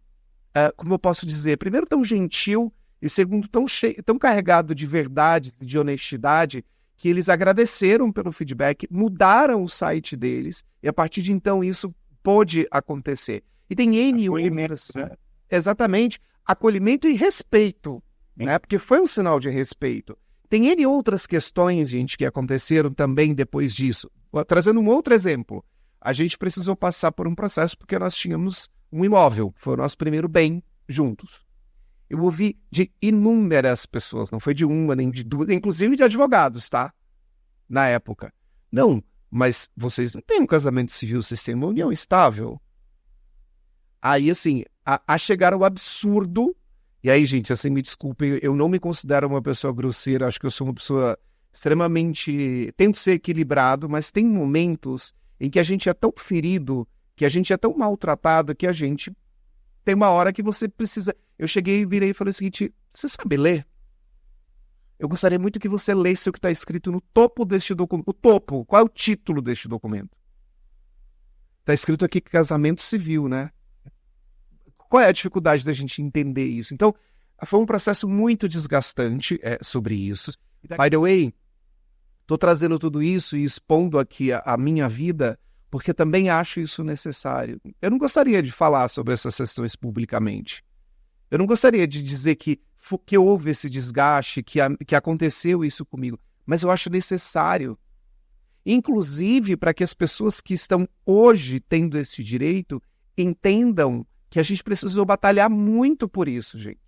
como eu posso dizer, primeiro tão gentil, e segundo tão carregado de verdade, de honestidade, que eles agradeceram pelo feedback, mudaram o site deles, e a partir de então isso pôde acontecer. E tem N outras, né? Exatamente, acolhimento e respeito, né? Porque foi um sinal de respeito. Tem N outras questões, gente, que aconteceram também depois disso. Trazendo um outro exemplo, a gente precisou passar por um processo porque nós tínhamos um imóvel, foi o nosso primeiro bem juntos. Eu ouvi de inúmeras pessoas, não foi de uma nem de duas, inclusive de advogados, tá? Na época. Não, mas vocês não têm um casamento civil, vocês têm uma união estável. Aí, assim, a chegar ao absurdo, e aí, gente, assim, me desculpem, eu não me considero uma pessoa grosseira, acho que eu sou uma pessoa extremamente... Tento ser equilibrado, mas tem momentos em que a gente é tão ferido que a gente é tão maltratado que a gente tem uma hora que você precisa... Eu cheguei, virei e falei o seguinte, você sabe ler? Eu gostaria muito que você lesse o que está escrito no topo deste documento. O topo, qual é o título deste documento? Está escrito aqui casamento civil, né? Qual é a dificuldade da gente entender isso? Então, foi um processo muito desgastante sobre isso. By the way, estou trazendo tudo isso e expondo aqui a minha vida, porque também acho isso necessário. Eu não gostaria de falar sobre essas questões publicamente. Eu não gostaria de dizer que houve esse desgaste, que aconteceu isso comigo, mas eu acho necessário. Inclusive para que as pessoas que estão hoje tendo esse direito entendam que a gente precisou batalhar muito por isso, gente.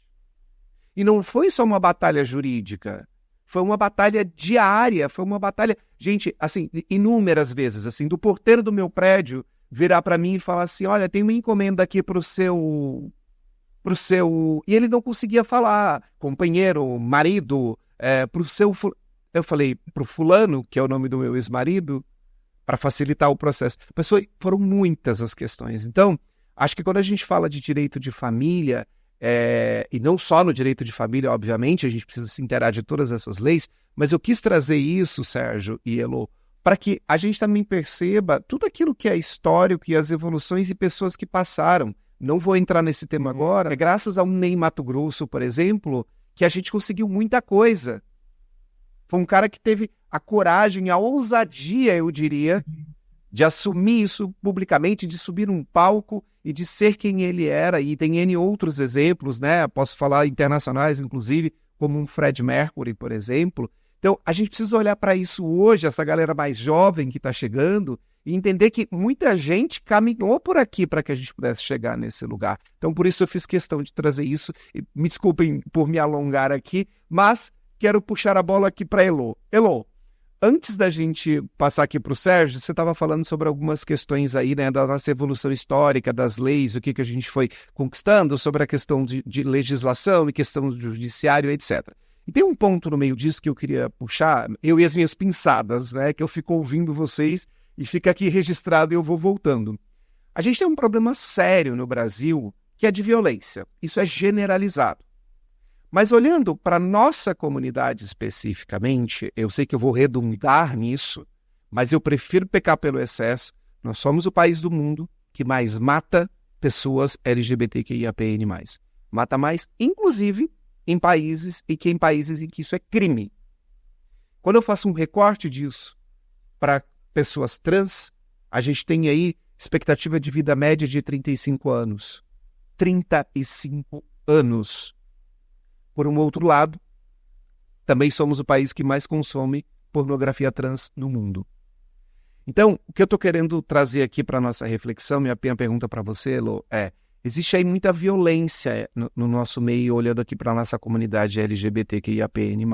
E não foi só uma batalha jurídica, foi uma batalha diária, foi uma batalha... Gente, assim, inúmeras vezes, assim, do porteiro do meu prédio virar para mim e falar assim, olha, tem uma encomenda aqui pro seu... E ele não conseguia falar, companheiro, marido, pro seu... Eu falei, pro fulano, que é o nome do meu ex-marido, para facilitar o processo. Mas foram muitas as questões. Então, acho que quando a gente fala de direito de família, e não só no direito de família, obviamente, a gente precisa se inteirar de todas essas leis, mas eu quis trazer isso, Sérgio e Elô, para que a gente também perceba tudo aquilo que é histórico e as evoluções e pessoas que passaram. Não vou entrar nesse tema agora. É graças ao Ney Matogrosso, por exemplo, que a gente conseguiu muita coisa. Foi um cara que teve a coragem, a ousadia, eu diria, de assumir isso publicamente, de subir num palco e de ser quem ele era. E tem N outros exemplos, né? Posso falar internacionais, inclusive, como um Fred Mercury, por exemplo. Então, a gente precisa olhar para isso hoje, essa galera mais jovem que está chegando, e entender que muita gente caminhou por aqui para que a gente pudesse chegar nesse lugar. Então, por isso eu fiz questão de trazer isso. E me desculpem por me alongar aqui, mas quero puxar a bola aqui para Elô. Elô, antes da gente passar aqui para o Sérgio, você estava falando sobre algumas questões aí, né, da nossa evolução histórica, das leis, o que a gente foi conquistando, sobre a questão de legislação e questão do judiciário, etc. E tem um ponto no meio disso que eu queria puxar, eu e as minhas pinçadas, né, que eu fico ouvindo vocês e fica aqui registrado e eu vou voltando. A gente tem um problema sério no Brasil, que é de violência. Isso é generalizado. Mas olhando para a nossa comunidade especificamente, eu sei que eu vou redundar nisso, mas eu prefiro pecar pelo excesso. Nós somos o país do mundo que mais mata pessoas LGBTQIAPN+. Mata mais, inclusive, em países em que isso é crime. Quando eu faço um recorte disso para pessoas trans, a gente tem aí expectativa de vida média de 35 anos. 35 anos. Por um outro lado, também somos o país que mais consome pornografia trans no mundo. Então, o que eu estou querendo trazer aqui para a nossa reflexão, minha pergunta para você, Elô, existe aí muita violência no nosso meio, olhando aqui para a nossa comunidade LGBTQIAPN+.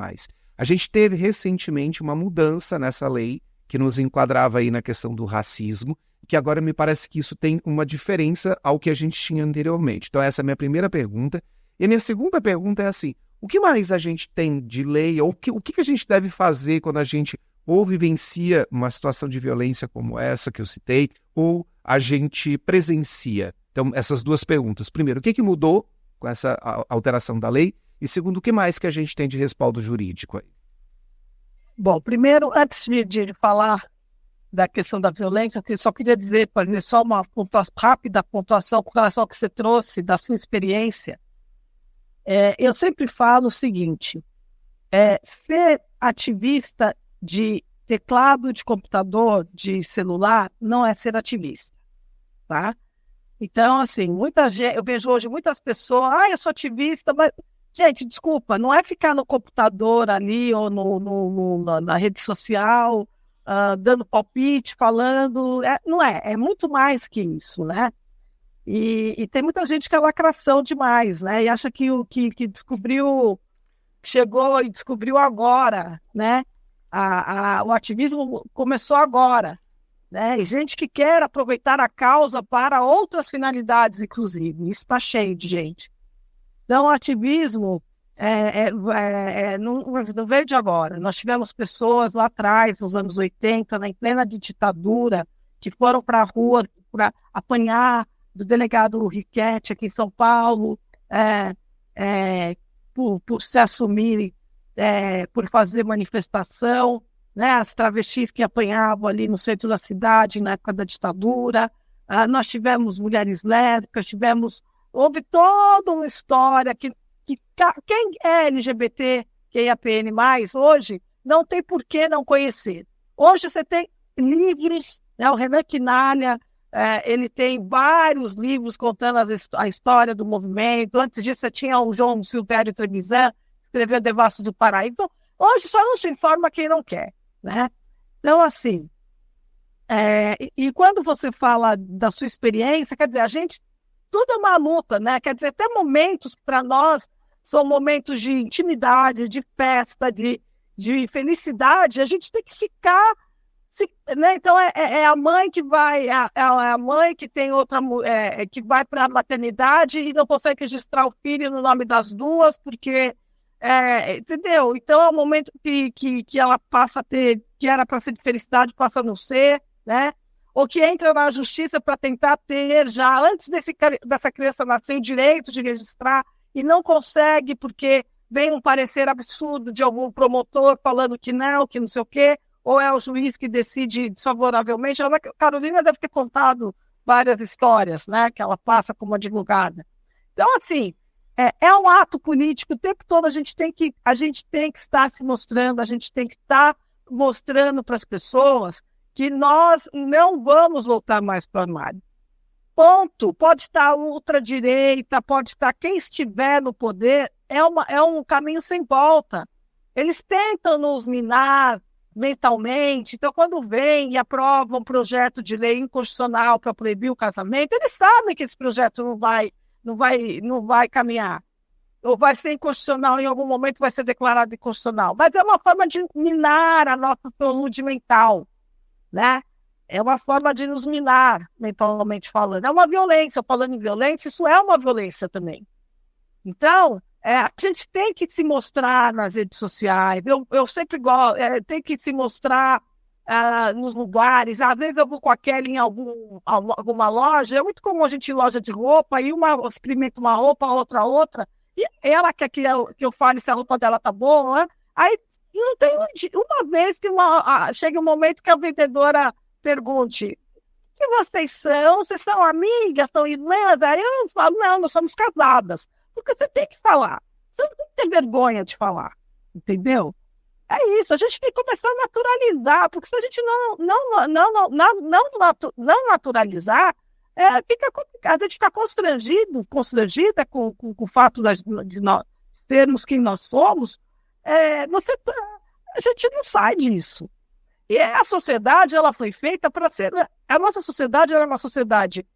A gente teve recentemente uma mudança nessa lei que nos enquadrava aí na questão do racismo, que agora me parece que isso tem uma diferença ao que a gente tinha anteriormente. Então essa é a minha primeira pergunta. E a minha segunda pergunta é assim, o que mais a gente tem de lei, ou o que a gente deve fazer quando a gente ou vivencia uma situação de violência como essa que eu citei, ou a gente presencia? Então essas duas perguntas. Primeiro, o que mudou com essa alteração da lei? E segundo, o que mais que a gente tem de respaldo jurídico aí? Bom, primeiro, antes de falar da questão da violência, eu só queria fazer só uma rápida pontuação com relação ao que você trouxe da sua experiência. Eu sempre falo o seguinte, ser ativista de teclado de computador, de celular, não é ser ativista, tá? Então, assim, muita gente, eu vejo hoje muitas pessoas, eu sou ativista, mas... Gente, desculpa, não é ficar no computador ali ou na rede social, dando palpite, falando, não é muito mais que isso, né? E tem muita gente que é lacração demais, né? E acha que descobriu, chegou e descobriu agora, né? O ativismo começou agora, né? E gente que quer aproveitar a causa para outras finalidades, inclusive. Isso está cheio de gente. Então, o ativismo não veio de agora. Nós tivemos pessoas lá atrás, nos anos 80, em plena ditadura, que foram para a rua para apanhar do delegado Riquetti aqui em São Paulo, por se assumir, por fazer manifestação, né? As travestis que apanhavam ali no centro da cidade na época da ditadura. Nós tivemos mulheres lésbicas, houve toda uma história que quem é LGBT, QIAPN+, hoje, não tem por que não conhecer. Hoje você tem livros, né? O Renan Quinalha, ele tem vários livros contando a história do movimento. Antes disso, você tinha o João Silvério Trevisan, que escreveu Devassos do Pará. Então, hoje só não se informa quem não quer, né? Então, assim, e quando você fala da sua experiência, quer dizer, tudo é uma luta, né? Quer dizer, até momentos para nós são momentos de intimidade, de festa, de felicidade, a gente tem que ficar, né? Então é a mãe que vai, a mãe que tem outra, que vai para a maternidade e não consegue registrar o filho no nome das duas, porque, entendeu? Então é o momento que ela passa a ter, que era para ser de felicidade, passa a não ser, né? Ou que entra na justiça para tentar ter já, antes dessa criança nascer, o direito de registrar e não consegue porque vem um parecer absurdo de algum promotor falando que não sei o quê, ou é o juiz que decide desfavoravelmente. A Ana Carolina deve ter contado várias histórias, né, que ela passa como advogada. Então, assim, é um ato político, o tempo todo a gente tem que estar se mostrando, a gente tem que estar mostrando para as pessoas que nós não vamos voltar mais para o armário. Ponto. Pode estar a ultradireita, pode estar quem estiver no poder, é um caminho sem volta. Eles tentam nos minar mentalmente. Então, quando vem e aprovam um projeto de lei inconstitucional para proibir o casamento, eles sabem que esse projeto não vai caminhar. Ou vai ser inconstitucional, em algum momento vai ser declarado inconstitucional. Mas é uma forma de minar a nossa saúde mental, né? É uma forma de nos minar, mentalmente falando. É uma violência. Falando em violência, isso é uma violência também. Então, a gente tem que se mostrar nas redes sociais. Eu sempre gosto, tem que se mostrar nos lugares. Às vezes eu vou com a Kelly em alguma loja. É muito comum a gente ir em loja de roupa, e uma experimenta uma roupa, outra. E ela quer que eu fale se a roupa dela tá boa. Né? Aí não tem uma vez que chega um momento que a vendedora pergunte: o que vocês são? Vocês são amigas? São irmãs? Aí eu falo: não, nós somos casadas. Porque você tem que falar. Você não tem que ter vergonha de falar. Entendeu? É isso. A gente tem que começar a naturalizar. Porque se a gente não naturalizar, fica complicado. A gente fica constrangida com o fato de nós sermos quem nós somos. A gente não sai disso. E a sociedade, ela foi feita para ser... A nossa sociedade é uma sociedade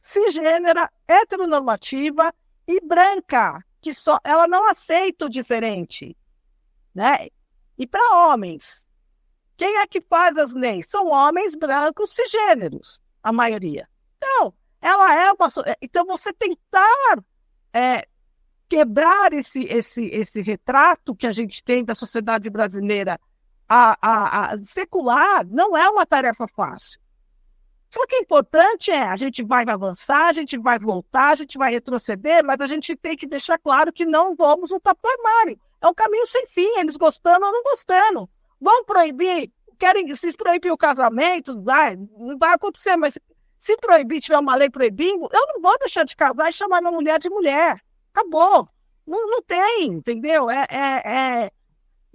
cisgênera, heteronormativa e branca, que ela não aceita o diferente, né? E para homens, quem é que faz as leis? São homens brancos cisgêneros, a maioria. Então, então você tentar quebrar esse retrato que a gente tem da sociedade brasileira a secular não é uma tarefa fácil. Só que o importante a gente vai avançar, a gente vai voltar, a gente vai retroceder, mas a gente tem que deixar claro que não vamos voltar para o armário. É um caminho sem fim, eles gostando ou não gostando. Vão proibir, se proibir o casamento, não vai acontecer, mas se proibir, tiver uma lei proibindo, eu não vou deixar de casar e chamar minha mulher de mulher. Acabou. Não tem, entendeu?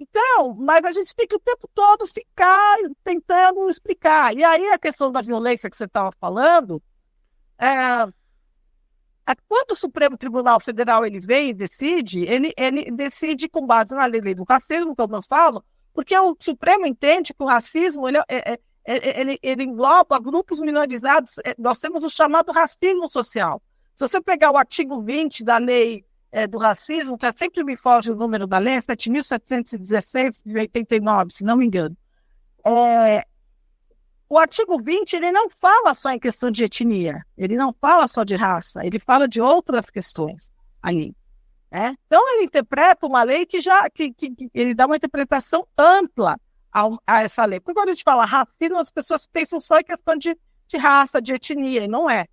Então, mas a gente tem que o tempo todo ficar tentando explicar. E aí a questão da violência que você estava falando, quando o Supremo Tribunal Federal ele vem e decide, ele decide com base na lei do racismo, que eu não falo, porque o Supremo entende que o racismo ele engloba grupos minorizados. Nós temos o chamado racismo social. Se você pegar o artigo 20 da lei do racismo, que sempre me foge o número da lei, 7.716 de 89, se não me engano. O artigo 20, ele não fala só em questão de etnia, ele não fala só de raça, ele fala de outras questões ali. Então, ele interpreta uma lei que ele dá uma interpretação ampla a essa lei. Porque quando a gente fala racismo, as pessoas pensam só em questão de raça, de etnia, e não é.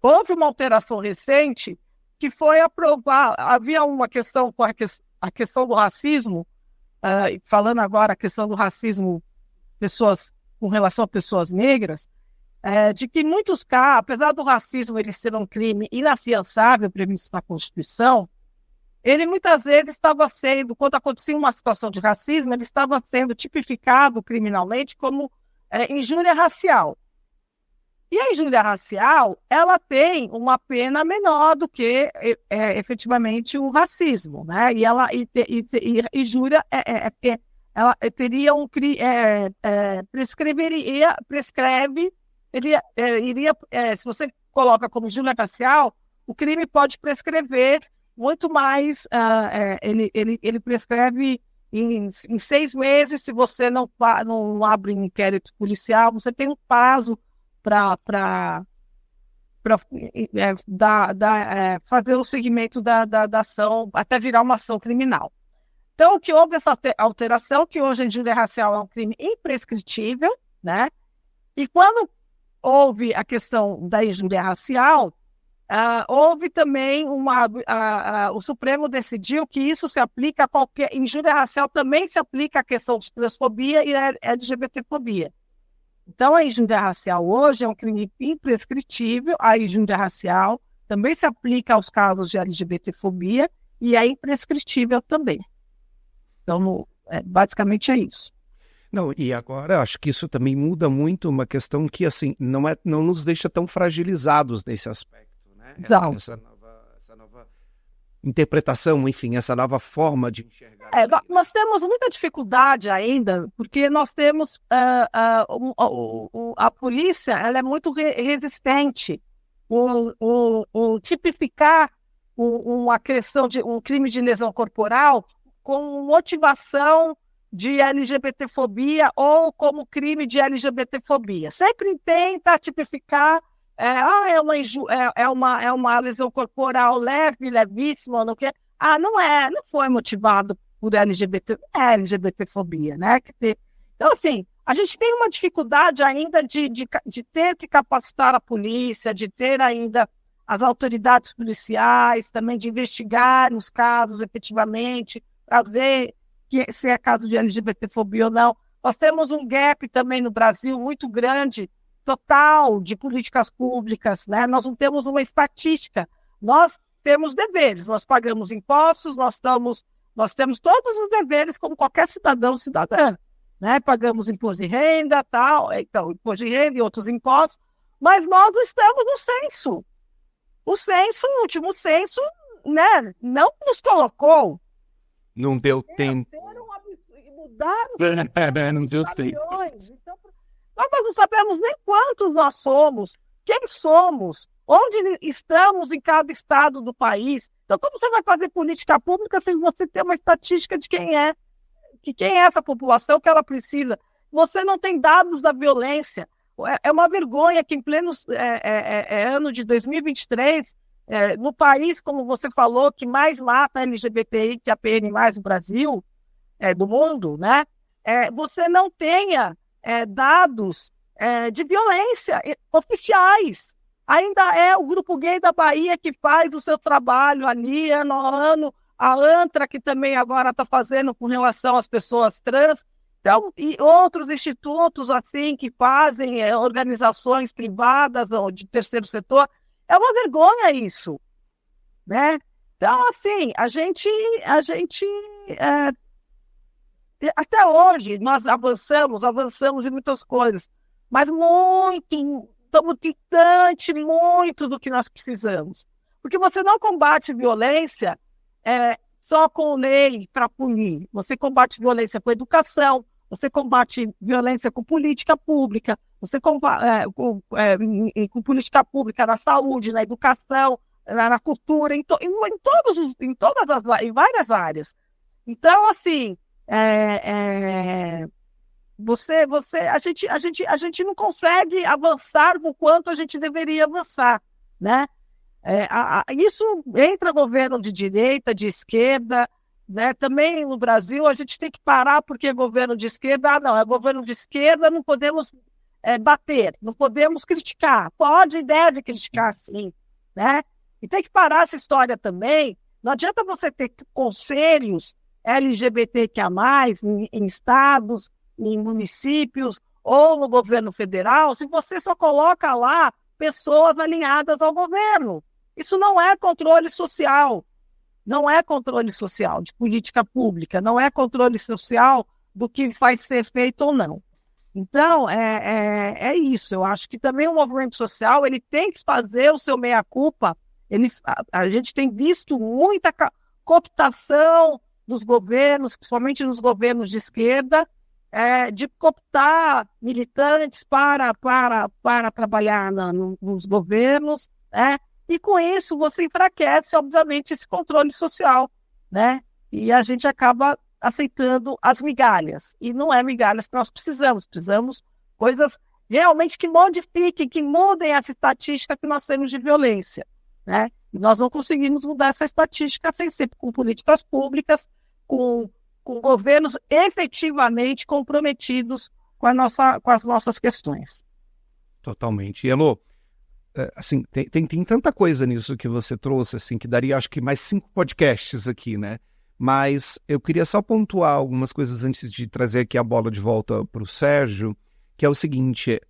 Houve uma alteração recente que foi aprovar. Havia uma questão com a questão do racismo, falando agora a questão do racismo com relação a pessoas negras, de que muitos casos, apesar do racismo ele ser um crime inafiançável previsto na Constituição, ele muitas vezes estava sendo, quando acontecia uma situação de racismo, ele estava sendo tipificado criminalmente como injúria racial. E a injúria racial, ela tem uma pena menor do que efetivamente o racismo, né? E ela injúria ela teria se você coloca como injúria racial, o crime pode prescrever muito mais, ele prescreve em 6 meses. Se você não abre um inquérito policial, você tem um prazo para fazer o seguimento da ação até virar uma ação criminal. Então, que houve essa alteração, que hoje a injúria racial é um crime imprescritível, né? E quando houve a questão da injúria racial, houve também o Supremo decidiu que isso se aplica a qualquer injúria racial, também se aplica à questão de transfobia e LGBTfobia. Então, a injúria racial hoje é um crime imprescritível. A injúria racial também se aplica aos casos de LGBTfobia e é imprescritível também. Então, basicamente é isso. Não, e agora acho que isso também muda muito uma questão que assim não nos deixa tão fragilizados nesse aspecto, né? Essa nova interpretação, enfim, essa nova forma de enxergar. Nós temos muita dificuldade ainda, porque nós temos a polícia, ela é muito resistente o tipificar uma agressão um crime de lesão corporal com motivação de LGBTfobia ou como crime de LGBTfobia. Sempre tenta tipificar é uma lesão corporal leve, levíssima, não quer. Não foi motivado por LGBTfobia, né? Então, assim, a gente tem uma dificuldade ainda de ter que capacitar a polícia, de ter ainda as autoridades policiais, também de investigar os casos efetivamente, para ver se é caso de LGBTfobia ou não. Nós temos um gap também no Brasil muito grande, total, de políticas públicas, né? Nós não temos uma estatística, nós temos deveres, nós pagamos impostos, nós temos todos os deveres como qualquer cidadã, né? Pagamos imposto de renda, então, imposto de renda e outros impostos, mas nós não estamos no censo. O último censo, né, não nos colocou. Não deu tempo. Mudaram não deu tempo. Então, nós não sabemos nem quantos nós somos, quem somos, onde estamos em cada estado do país. Então, como você vai fazer política pública sem você ter uma estatística de quem é essa população, que ela precisa? Você não tem dados da violência. É uma vergonha que em pleno ano de 2023, no país, como você falou, que mais mata LGBTI que a PN+, no Brasil, do mundo, né? Você não tenha dados de violência oficiais. Ainda é o Grupo Gay da Bahia que faz o seu trabalho ali, ano a ano, a ANTRA, que também agora está fazendo com relação às pessoas trans, então, e outros institutos assim que fazem, organizações privadas ou de terceiro setor. É uma vergonha isso, né? Então, assim, a gente até hoje nós avançamos em muitas coisas, mas estamos distante muito do que nós precisamos. Porque você não combate violência só com lei para punir. Você combate violência com educação, você combate violência com política pública, você combate com política pública na saúde, na educação, na cultura, em várias áreas. Então, assim, a gente não consegue avançar o quanto a gente deveria avançar, né? Isso entra governo de direita, de esquerda, né? Também no Brasil a gente tem que parar porque é governo de esquerda. Não, é governo de esquerda, não podemos bater, não podemos criticar. Pode e deve criticar, sim, né? E tem que parar essa história também. Não adianta você ter conselhos LGBTQIA+, em estados, em municípios ou no governo federal, se você só coloca lá pessoas alinhadas ao governo. Isso não é controle social. Não é controle social de política pública, não é controle social do que vai ser feito ou não. Então, é isso. Eu acho que também o movimento social ele tem que fazer o seu meia-culpa. A gente tem visto muita cooptação dos governos, principalmente nos governos de esquerda, de cooptar militantes para trabalhar nos governos, né? E com isso você enfraquece, obviamente, esse controle social, né? E a gente acaba aceitando as migalhas. E não é migalhas que nós precisamos. Precisamos coisas realmente que modifiquem, que mudem essa estatística que nós temos de violência, né? E nós não conseguimos mudar essa estatística sem ser com políticas públicas, com governos efetivamente comprometidos com as nossas questões. Totalmente. E, Elô, assim, tem tanta coisa nisso que você trouxe, assim, que daria, acho que, mais 5 podcasts aqui, né? Mas eu queria só pontuar algumas coisas antes de trazer aqui a bola de volta para o Sérgio, que é o seguinte,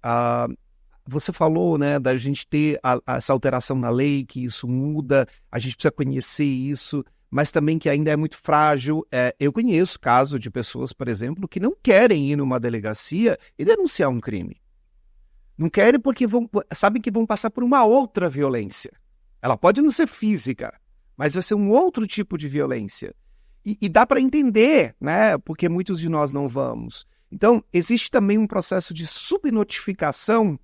você falou, né, da gente ter essa alteração na lei, que isso muda, a gente precisa conhecer isso, mas também que ainda é muito frágil. Eu conheço casos de pessoas, por exemplo, que não querem ir numa delegacia e denunciar um crime. Não querem porque sabem que vão passar por uma outra violência. Ela pode não ser física, mas vai ser um outro tipo de violência. E dá para entender, né? Porque muitos de nós não vamos. Então, existe também um processo de subnotificação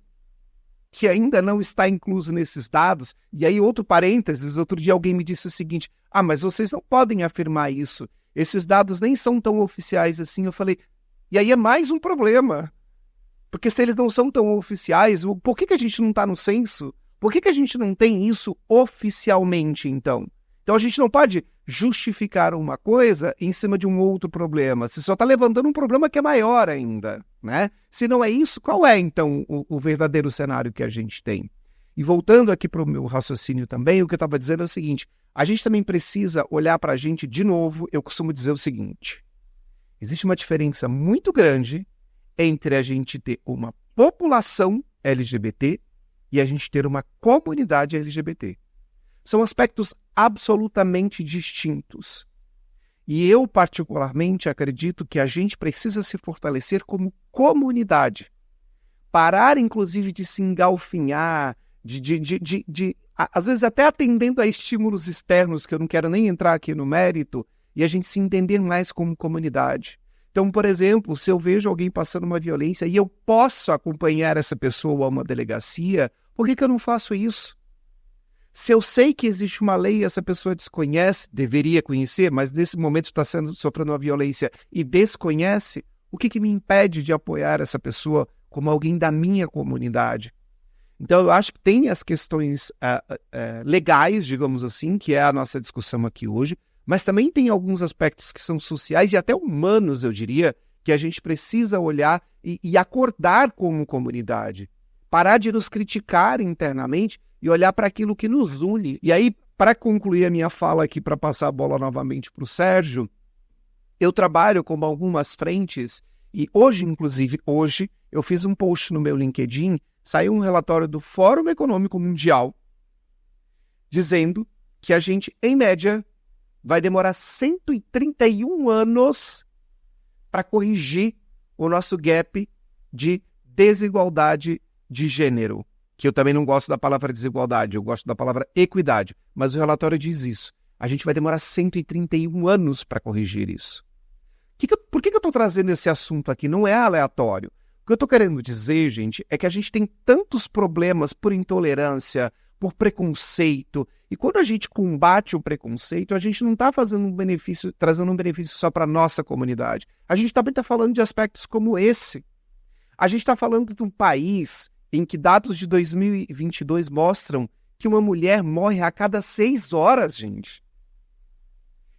que ainda não está incluso nesses dados. E aí, outro parênteses, outro dia alguém me disse o seguinte, mas vocês não podem afirmar isso. Esses dados nem são tão oficiais assim. Eu falei, e aí é mais um problema. Porque se eles não são tão oficiais, por que a gente não está no censo? Por que a gente não tem isso oficialmente, então? Então a gente não pode justificar uma coisa em cima de um outro problema. Você só está levantando um problema que é maior ainda, né? Se não é isso, qual é, então, o verdadeiro cenário que a gente tem? E voltando aqui para o meu raciocínio também, o que eu estava dizendo é o seguinte, a gente também precisa olhar para a gente de novo. Eu costumo dizer o seguinte, existe uma diferença muito grande entre a gente ter uma população LGBT e a gente ter uma comunidade LGBT. São aspectos absolutamente distintos. E eu, particularmente, acredito que a gente precisa se fortalecer como comunidade. Parar, inclusive, de se engalfinhar, às vezes até atendendo a estímulos externos, que eu não quero nem entrar aqui no mérito, e a gente se entender mais como comunidade. Então, por exemplo, se eu vejo alguém passando uma violência e eu posso acompanhar essa pessoa a uma delegacia, por que eu não faço isso? Se eu sei que existe uma lei e essa pessoa desconhece, deveria conhecer, mas nesse momento está sofrendo uma violência e desconhece, o que me impede de apoiar essa pessoa como alguém da minha comunidade? Então, eu acho que tem as questões legais, digamos assim, que é a nossa discussão aqui hoje, mas também tem alguns aspectos que são sociais e até humanos, eu diria, que a gente precisa olhar e acordar como comunidade. Parar de nos criticar internamente e olhar para aquilo que nos une. E aí, para concluir a minha fala aqui, para passar a bola novamente para o Sérgio, eu trabalho com algumas frentes e hoje, inclusive, eu fiz um post no meu LinkedIn, saiu um relatório do Fórum Econômico Mundial dizendo que a gente, em média, vai demorar 131 anos para corrigir o nosso gap de desigualdade de gênero. Que eu também não gosto da palavra desigualdade, eu gosto da palavra equidade. Mas o relatório diz isso. A gente vai demorar 131 anos para corrigir isso. Por que eu estou trazendo esse assunto aqui? Não é aleatório. O que eu estou querendo dizer, gente, é que a gente tem tantos problemas por intolerância, por preconceito. E quando a gente combate o preconceito, a gente não está trazendo um benefício só para a nossa comunidade. A gente também está falando de aspectos como esse. A gente está falando de um país em que dados de 2022 mostram que uma mulher morre a cada 6 horas, gente.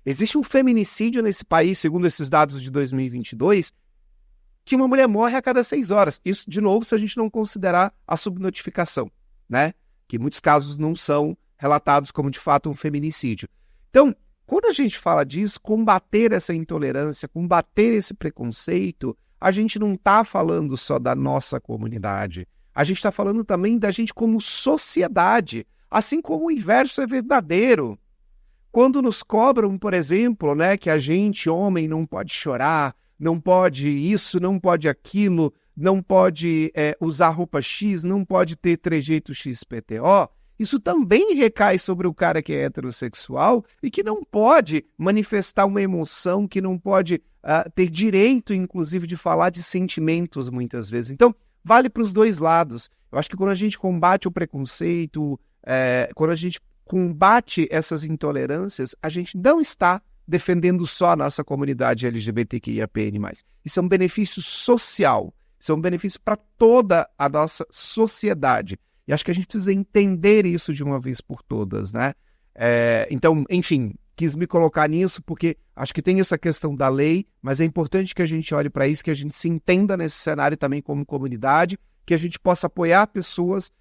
Existe um feminicídio nesse país, segundo esses dados de 2022, que uma mulher morre a cada 6 horas. Isso, de novo, se a gente não considerar a subnotificação, né? Que em muitos casos não são relatados como, de fato, um feminicídio. Então, quando a gente fala disso, combater essa intolerância, combater esse preconceito, a gente não está falando só da nossa comunidade. A gente está falando também da gente como sociedade, assim como o inverso é verdadeiro. Quando nos cobram, por exemplo, né, que a gente, homem, não pode chorar, não pode isso, não pode aquilo, não pode usar roupa X, não pode ter trejeito XPTO, isso também recai sobre o cara que é heterossexual e que não pode manifestar uma emoção, que não pode ter direito, inclusive, de falar de sentimentos muitas vezes. Então, vale para os dois lados. Eu acho que quando a gente combate o preconceito, quando a gente combate essas intolerâncias, a gente não está defendendo só a nossa comunidade LGBTQIAPN+. Isso é um benefício social, isso é um benefício para toda a nossa sociedade. E acho que a gente precisa entender isso de uma vez por todas, né? Então, enfim, quis me colocar nisso porque acho que tem essa questão da lei, mas é importante que a gente olhe para isso, que a gente se entenda nesse cenário também como comunidade, que a gente possa apoiar pessoas.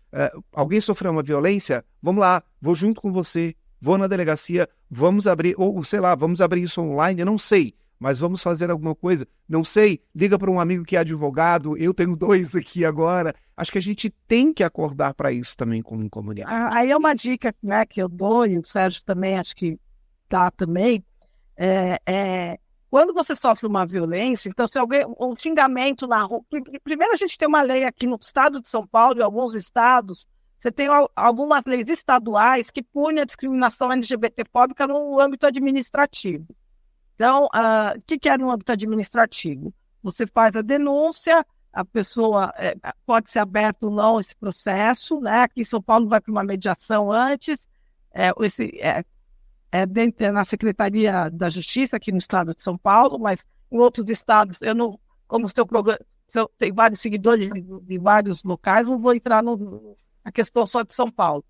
Alguém sofreu uma violência? Vamos lá, vou junto com você, vou na delegacia, vamos abrir, ou sei lá, vamos abrir isso online, eu não sei, mas vamos fazer alguma coisa, não sei, liga para um amigo que é advogado, eu tenho 2 aqui agora. Acho que a gente tem que acordar para isso também como comunidade. Aí é uma dica, né, que eu dou, e o Sérgio também acho que dá também, quando você sofre uma violência, então se alguém, um xingamento na rua, primeiro a gente tem uma lei aqui no estado de São Paulo e alguns estados, você tem algumas leis estaduais que punem a discriminação LGBTfóbica no âmbito administrativo. Então, o que é no âmbito administrativo? Você faz a denúncia, a pessoa pode ser aberto ou não esse processo, né? Aqui em São Paulo vai para uma mediação antes, na Secretaria da Justiça, aqui no estado de São Paulo, mas em outros estados, eu não, como o seu programa, eu tenho vários seguidores de vários locais, não vou entrar na questão só de São Paulo.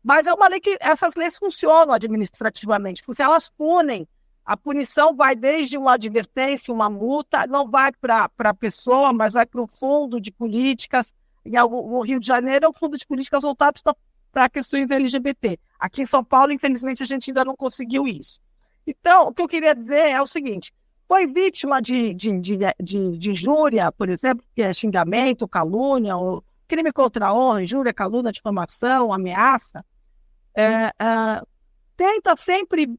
Mas é uma lei que essas leis funcionam administrativamente, porque elas punem. A punição vai desde uma advertência, uma multa, não vai para a pessoa, mas vai para o fundo de políticas. No Rio de Janeiro é um fundo de políticas voltado para questões LGBT. Aqui em São Paulo, infelizmente, a gente ainda não conseguiu isso. Então, o que eu queria dizer é o seguinte: foi vítima de injúria, por exemplo, que é xingamento, calúnia, ou crime contra a honra, injúria, calúnia, difamação, ameaça. Tenta sempre...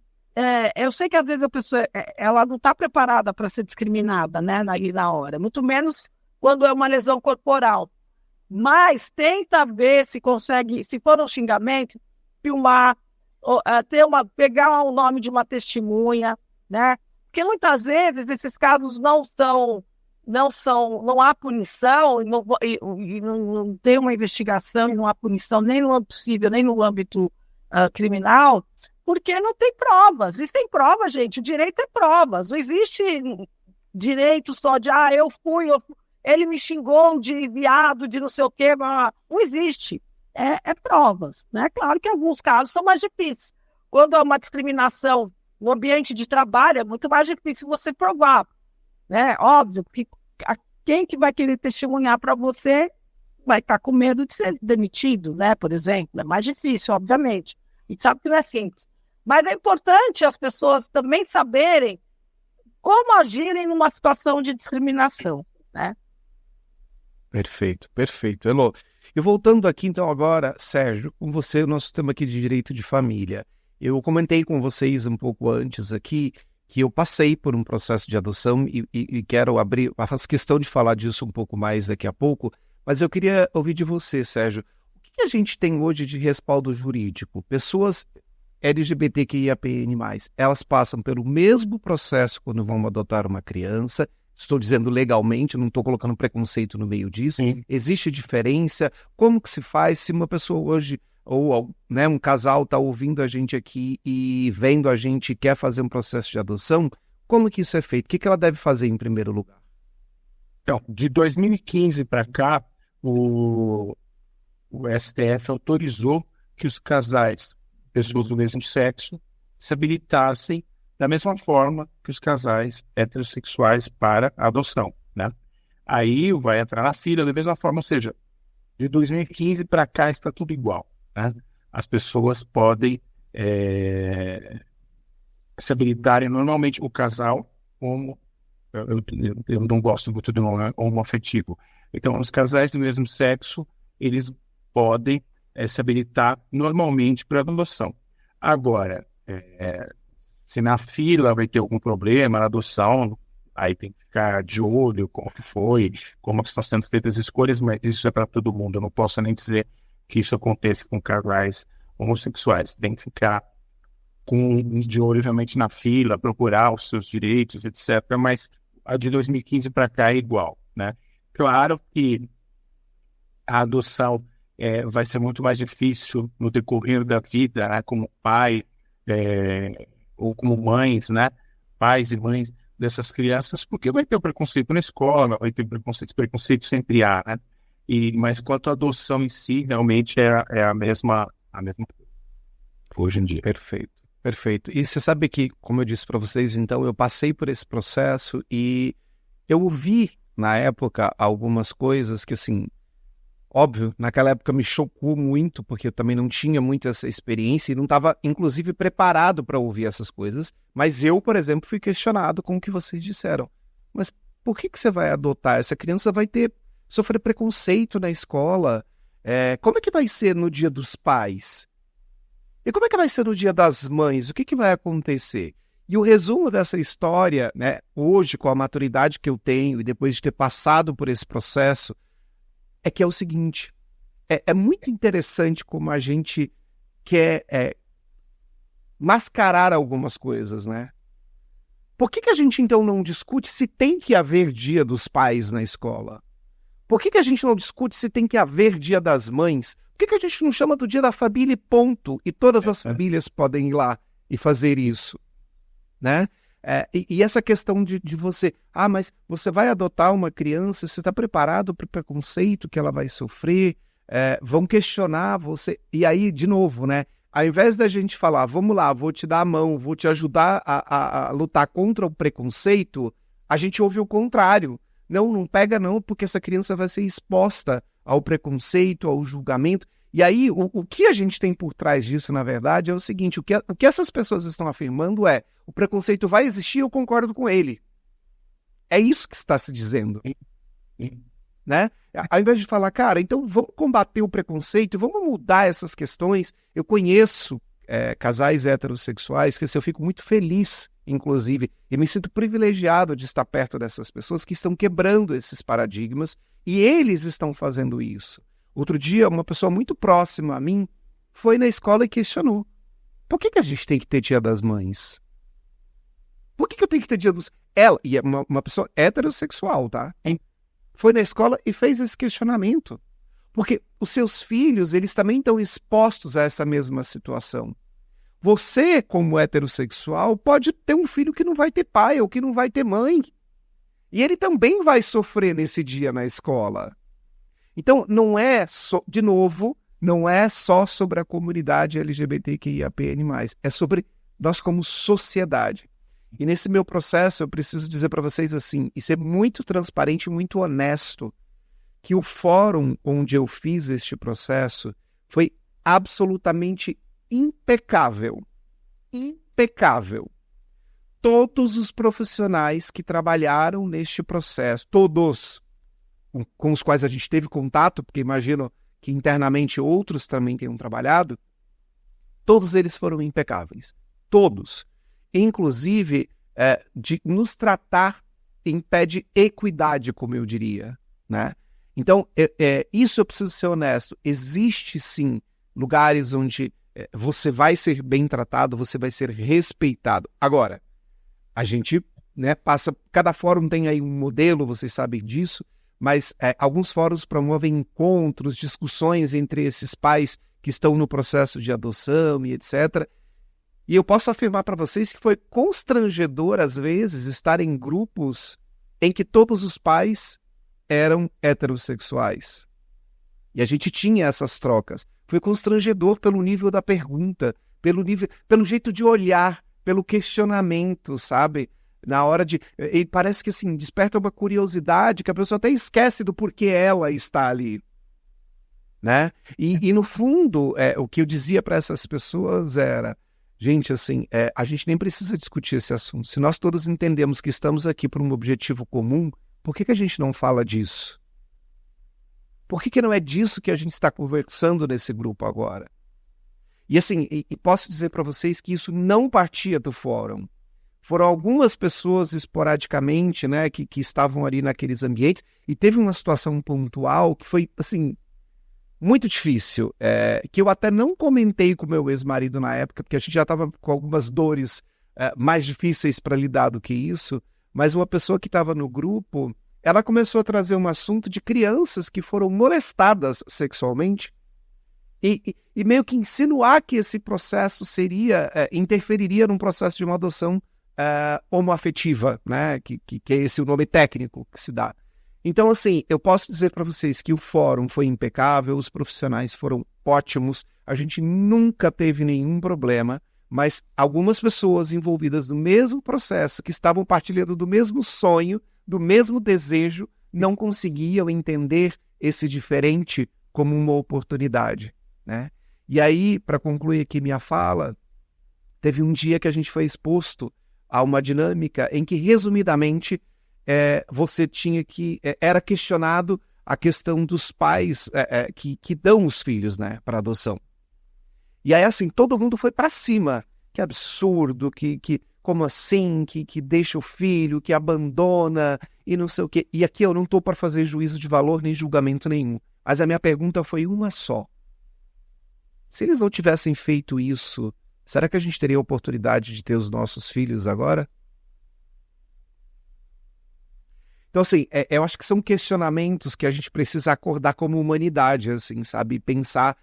eu sei que às vezes a pessoa ela não está preparada para ser discriminada, né, ali na hora, muito menos quando é uma lesão corporal. Mas tenta ver se consegue, se for um xingamento, filmar, pegar o nome de uma testemunha, né? Porque muitas vezes esses casos não há punição, e não tem uma investigação, e não há punição nem no âmbito civil, nem no âmbito criminal, porque não tem provas. Existem provas, gente. O direito é provas. Não existe direito só de, ele me xingou de viado, de não sei o quê. Não existe. É provas, né? Claro que alguns casos são mais difíceis. Quando há uma discriminação no ambiente de trabalho, é muito mais difícil você provar, né? Óbvio, porque quem que vai querer testemunhar para você vai estar com medo de ser demitido, né? Por exemplo. É mais difícil, obviamente. A gente sabe que não é simples. Mas é importante as pessoas também saberem como agirem numa situação de discriminação, né? Perfeito, perfeito. Elô, e voltando aqui então agora, Sérgio, com você, o nosso tema aqui de direito de família. Eu comentei com vocês um pouco antes aqui que eu passei por um processo de adoção e quero abrir, faço questão de falar disso um pouco mais daqui a pouco, mas eu queria ouvir de você, Sérgio, o que a gente tem hoje de respaldo jurídico? Pessoas LGBTQIAPN+, elas passam pelo mesmo processo quando vão adotar uma criança. Estou dizendo legalmente, não estou colocando preconceito no meio disso. Sim. Existe diferença? Como que se faz se uma pessoa hoje, ou né, um casal está ouvindo a gente aqui e vendo a gente e quer fazer um processo de adoção? Como que isso é feito? O que ela deve fazer em primeiro lugar? Então, de 2015 para cá, o STF autorizou que os casais, pessoas do mesmo sexo, se habilitassem da mesma forma que os casais heterossexuais para a adoção, né? Aí vai entrar na fila da mesma forma, ou seja, de 2015 para cá está tudo igual, né? As pessoas podem se habilitarem normalmente o casal como eu não gosto muito do nome homoafetivo. Então, os casais do mesmo sexo, eles podem se habilitar normalmente para adoção. Agora, se na fila vai ter algum problema na adoção, aí tem que ficar de olho como que foi, como que estão sendo feitas as escolhas, mas isso é para todo mundo. Eu não posso nem dizer que isso aconteça com casais homossexuais. Tem que ficar de olho realmente na fila, procurar os seus direitos, etc. Mas a de 2015 para cá é igual, né? Claro que a adoção vai ser muito mais difícil no decorrer da vida, né? Como pai ou como mães, né? Pais e mães dessas crianças, porque vai ter o preconceito na escola, vai ter preconceito sempre há, né? Mas quanto à adoção em si, realmente é a mesma coisa hoje em dia. Perfeito, perfeito. E você sabe que, como eu disse para vocês, então, eu passei por esse processo e eu ouvi, na época, algumas coisas que, assim, óbvio, naquela época me chocou muito, porque eu também não tinha muita essa experiência e não estava, inclusive, preparado para ouvir essas coisas. Mas eu, por exemplo, fui questionado com o que vocês disseram. Mas por que você vai adotar? Essa criança vai sofrer preconceito na escola. Como é que vai ser no Dia dos Pais? E como é que vai ser no Dia das Mães? O que vai acontecer? E o resumo dessa história, né, hoje, com a maturidade que eu tenho e depois de ter passado por esse processo, é que é o seguinte, é muito interessante como a gente quer mascarar algumas coisas, né? Por que a gente, então, não discute se tem que haver Dia dos Pais na escola? Por que a gente não discute se tem que haver Dia das Mães? Por que a gente não chama do Dia da Família e ponto? E todas as famílias podem ir lá e fazer isso, né? E essa questão de você... mas você vai adotar uma criança, você está preparado para o preconceito que ela vai sofrer? Vão questionar você... E aí, de novo, né? Ao invés da gente falar, vamos lá, vou te dar a mão, vou te ajudar a lutar contra o preconceito, a gente ouve o contrário. Não pega não, porque essa criança vai ser exposta ao preconceito, ao julgamento. E aí, o que a gente tem por trás disso, na verdade, é o seguinte, o que essas pessoas estão afirmando o preconceito vai existir, eu concordo com ele. É isso que está se dizendo. Né? Ao invés de falar, cara, então vamos combater o preconceito, vamos mudar essas questões. Eu conheço casais heterossexuais que eu fico muito feliz, inclusive, e me sinto privilegiado de estar perto dessas pessoas que estão quebrando esses paradigmas e eles estão fazendo isso. Outro dia, uma pessoa muito próxima a mim foi na escola e questionou: por que a gente tem que ter Dia das Mães? Por que eu tenho que ter Dia dos... Ela, e é uma pessoa heterossexual, tá? Foi na escola e fez esse questionamento. Porque os seus filhos, eles também estão expostos a essa mesma situação. Você, como heterossexual, pode ter um filho que não vai ter pai ou que não vai ter mãe. E ele também vai sofrer nesse dia na escola. Então, não é só, de novo, não é só sobre a comunidade LGBTQIAPN+, é sobre nós como sociedade. E nesse meu processo, eu preciso dizer para vocês assim, e ser muito transparente e muito honesto, que o fórum onde eu fiz este processo foi absolutamente impecável. Impecável. Todos os profissionais que trabalharam neste processo, todos com os quais a gente teve contato, porque imagino que internamente outros também tenham trabalhado, todos eles foram impecáveis. Todos. Inclusive, de nos tratar em pé de equidade, como eu diria, né? Então, isso eu preciso ser honesto. Existe, sim, lugares onde você vai ser bem tratado, você vai ser respeitado. Agora, a gente, né, passa... Cada fórum tem aí um modelo, vocês sabem disso, mas alguns fóruns promovem encontros, discussões entre esses pais que estão no processo de adoção e etc. E eu posso afirmar para vocês que foi constrangedor, às vezes, estar em grupos em que todos os pais eram heterossexuais. E a gente tinha essas trocas. Foi constrangedor pelo nível da pergunta, pelo jeito de olhar, pelo questionamento, sabe? Na hora de... E parece que, assim, desperta uma curiosidade que a pessoa até esquece do porquê ela está ali, né? E no fundo, o que eu dizia para essas pessoas era, gente, assim, a gente nem precisa discutir esse assunto. Se nós todos entendemos que estamos aqui por um objetivo comum, por que a gente não fala disso? Por que não é disso que a gente está conversando nesse grupo agora? E assim, e posso dizer para vocês que isso não partia do fórum. Foram algumas pessoas esporadicamente, né, que estavam ali naqueles ambientes, e teve uma situação pontual que foi, assim, muito difícil, que eu até não comentei com meu ex-marido na época, porque a gente já estava com algumas dores mais difíceis para lidar do que isso, mas uma pessoa que estava no grupo, ela começou a trazer um assunto de crianças que foram molestadas sexualmente, e meio que insinuar que esse processo interferiria num processo de uma adoção homoafetiva, né? Que é esse o nome técnico que se dá. Então, assim, eu posso dizer para vocês que o fórum foi impecável, os profissionais foram ótimos, a gente nunca teve nenhum problema, mas algumas pessoas envolvidas no mesmo processo, que estavam partilhando do mesmo sonho, do mesmo desejo, não conseguiam entender esse diferente como uma oportunidade, né? E aí, para concluir aqui minha fala, teve um dia que a gente foi exposto a uma dinâmica em que, resumidamente, você tinha que... era questionado a questão dos pais que dão os filhos, né, para adoção. E aí, assim, todo mundo foi para cima. Que absurdo, como assim, que deixa o filho, que abandona e não sei o quê. E aqui eu não estou para fazer juízo de valor nem julgamento nenhum. Mas a minha pergunta foi uma só. Se eles não tivessem feito isso, será que a gente teria a oportunidade de ter os nossos filhos agora? Então, assim, eu acho que são questionamentos que a gente precisa acordar como humanidade, assim, sabe? Pensar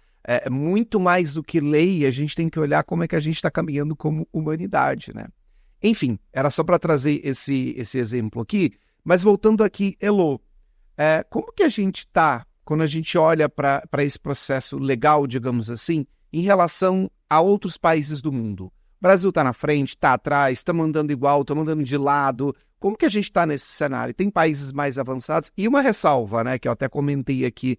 muito mais do que lei, a gente tem que olhar como é que a gente está caminhando como humanidade, né? Enfim, era só para trazer esse exemplo aqui. Mas voltando aqui, Elô, como que a gente está, quando a gente olha para esse processo legal, digamos assim, em relação a outros países do mundo? O Brasil está na frente, está atrás, estamos andando igual, estamos andando de lado. Como que a gente está nesse cenário? Tem países mais avançados? E uma ressalva, né, que eu até comentei aqui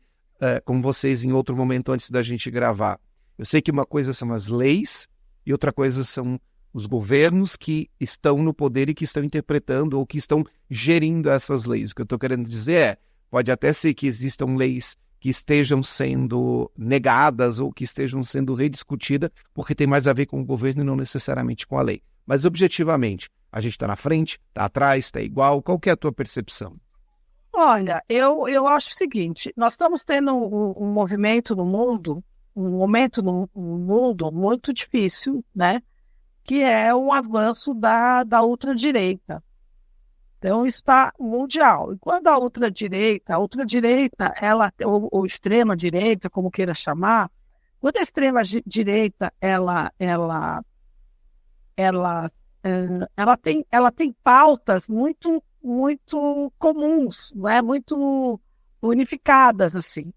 com vocês em outro momento antes da gente gravar. Eu sei que uma coisa são as leis e outra coisa são os governos que estão no poder e que estão interpretando ou que estão gerindo essas leis. O que eu estou querendo dizer pode até ser que existam leis que estejam sendo negadas ou que estejam sendo rediscutidas porque tem mais a ver com o governo e não necessariamente com a lei. Mas, objetivamente, a gente está na frente, está atrás, está igual? Qual que é a tua percepção? Olha, eu acho o seguinte, nós estamos tendo um movimento no mundo, um momento no mundo muito difícil, né? Que é o avanço da ultradireita. Então, isso está mundial. E quando a ultradireita, ou extrema-direita, como queira chamar, quando a extrema-direita ela tem pautas muito comuns, não é? Muito unificadas, assim.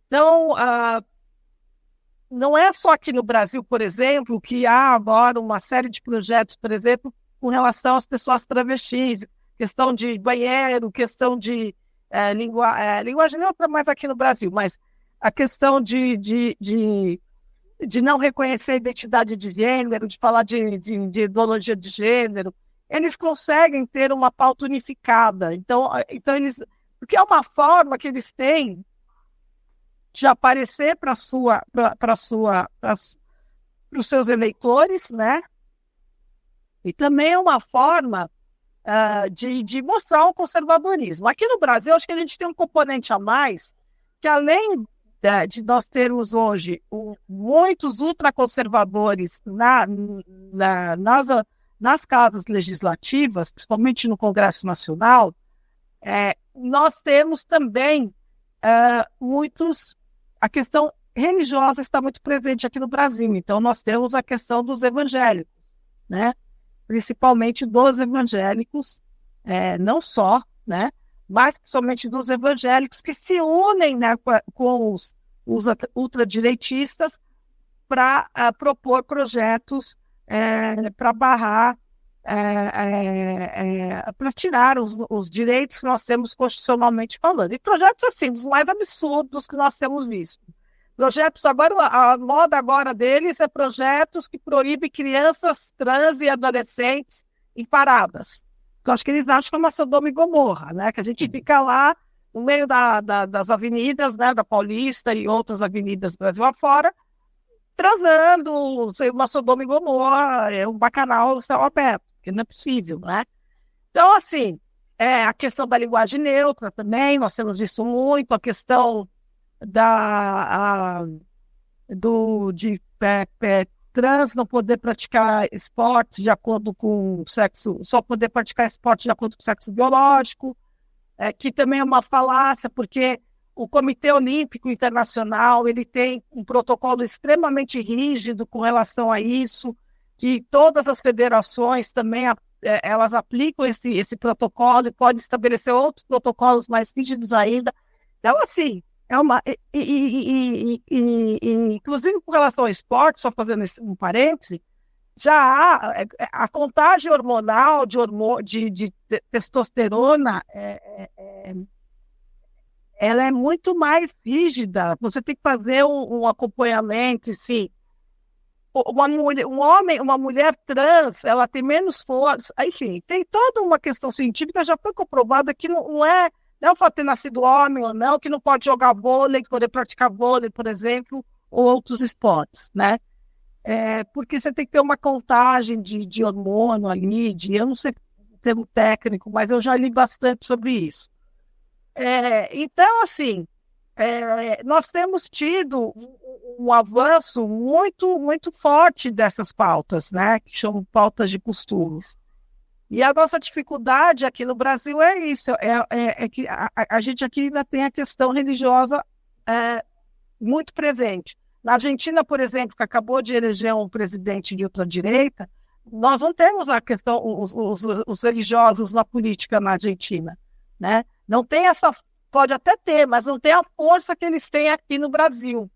Então, não é só aqui no Brasil, por exemplo, que há agora uma série de projetos, por exemplo, com relação às pessoas travestis, questão de banheiro, questão de linguagem neutra, mais aqui no Brasil, mas a questão de não reconhecer a identidade de gênero, de falar de ideologia de gênero, eles conseguem ter uma pauta unificada. Então eles, porque é uma forma que eles têm de aparecer para os seus eleitores, né? E também é uma forma de mostrar o conservadorismo. Aqui no Brasil, acho que a gente tem um componente a mais, que além de nós termos hoje muitos ultraconservadores nas casas legislativas, principalmente no Congresso Nacional, nós temos também a questão religiosa está muito presente aqui no Brasil. Então, nós temos a questão dos evangélicos, né? Principalmente dos evangélicos, não só, né? Mas principalmente dos evangélicos que se unem, né, com os ultradireitistas para propor projetos para barrar, para tirar os direitos que nós temos constitucionalmente falando. E projetos assim, dos mais absurdos que nós temos visto. Projetos agora, a moda agora deles é projetos que proíbem crianças trans e adolescentes em paradas. Eu acho que eles acham que é uma Sodoma e Gomorra, né? Que a gente fica lá no meio das avenidas, né? Da Paulista e outras avenidas do Brasil afora, transando, uma Sodoma e Gomorra, um bacanal céu aberto, que não é possível, né? Então, assim, a questão da linguagem neutra também, nós temos visto muito, a questão de trans não poder praticar esportes de acordo com o sexo, só poder praticar esporte de acordo com o sexo biológico, que também é uma falácia, porque o Comitê Olímpico Internacional ele tem um protocolo extremamente rígido com relação a isso, que todas as federações também elas aplicam esse protocolo e podem estabelecer outros protocolos mais rígidos ainda. Então, assim, inclusive com relação ao esporte, só fazendo um parêntese, já há a contagem hormonal de testosterona, ela é muito mais rígida. Você tem que fazer um acompanhamento, sim. Uma mulher trans, ela tem menos força, enfim, tem toda uma questão científica, já foi comprovada que não é o fato de ter nascido homem ou não, que não pode jogar vôlei, poder praticar vôlei, por exemplo, ou outros esportes, né? Porque você tem que ter uma contagem de hormônio ali, eu não sei o termo técnico, mas eu já li bastante sobre isso. Então, assim, nós temos tido um avanço muito, muito forte dessas pautas, né? Que chamam pautas de costumes. E a nossa dificuldade aqui no Brasil é isso, é que a gente aqui ainda tem a questão religiosa muito presente. Na Argentina, por exemplo, que acabou de eleger um presidente de ultradireita, nós não temos a questão, os religiosos na política na Argentina, né? Não tem pode até ter, mas não tem a força que eles têm aqui no Brasil.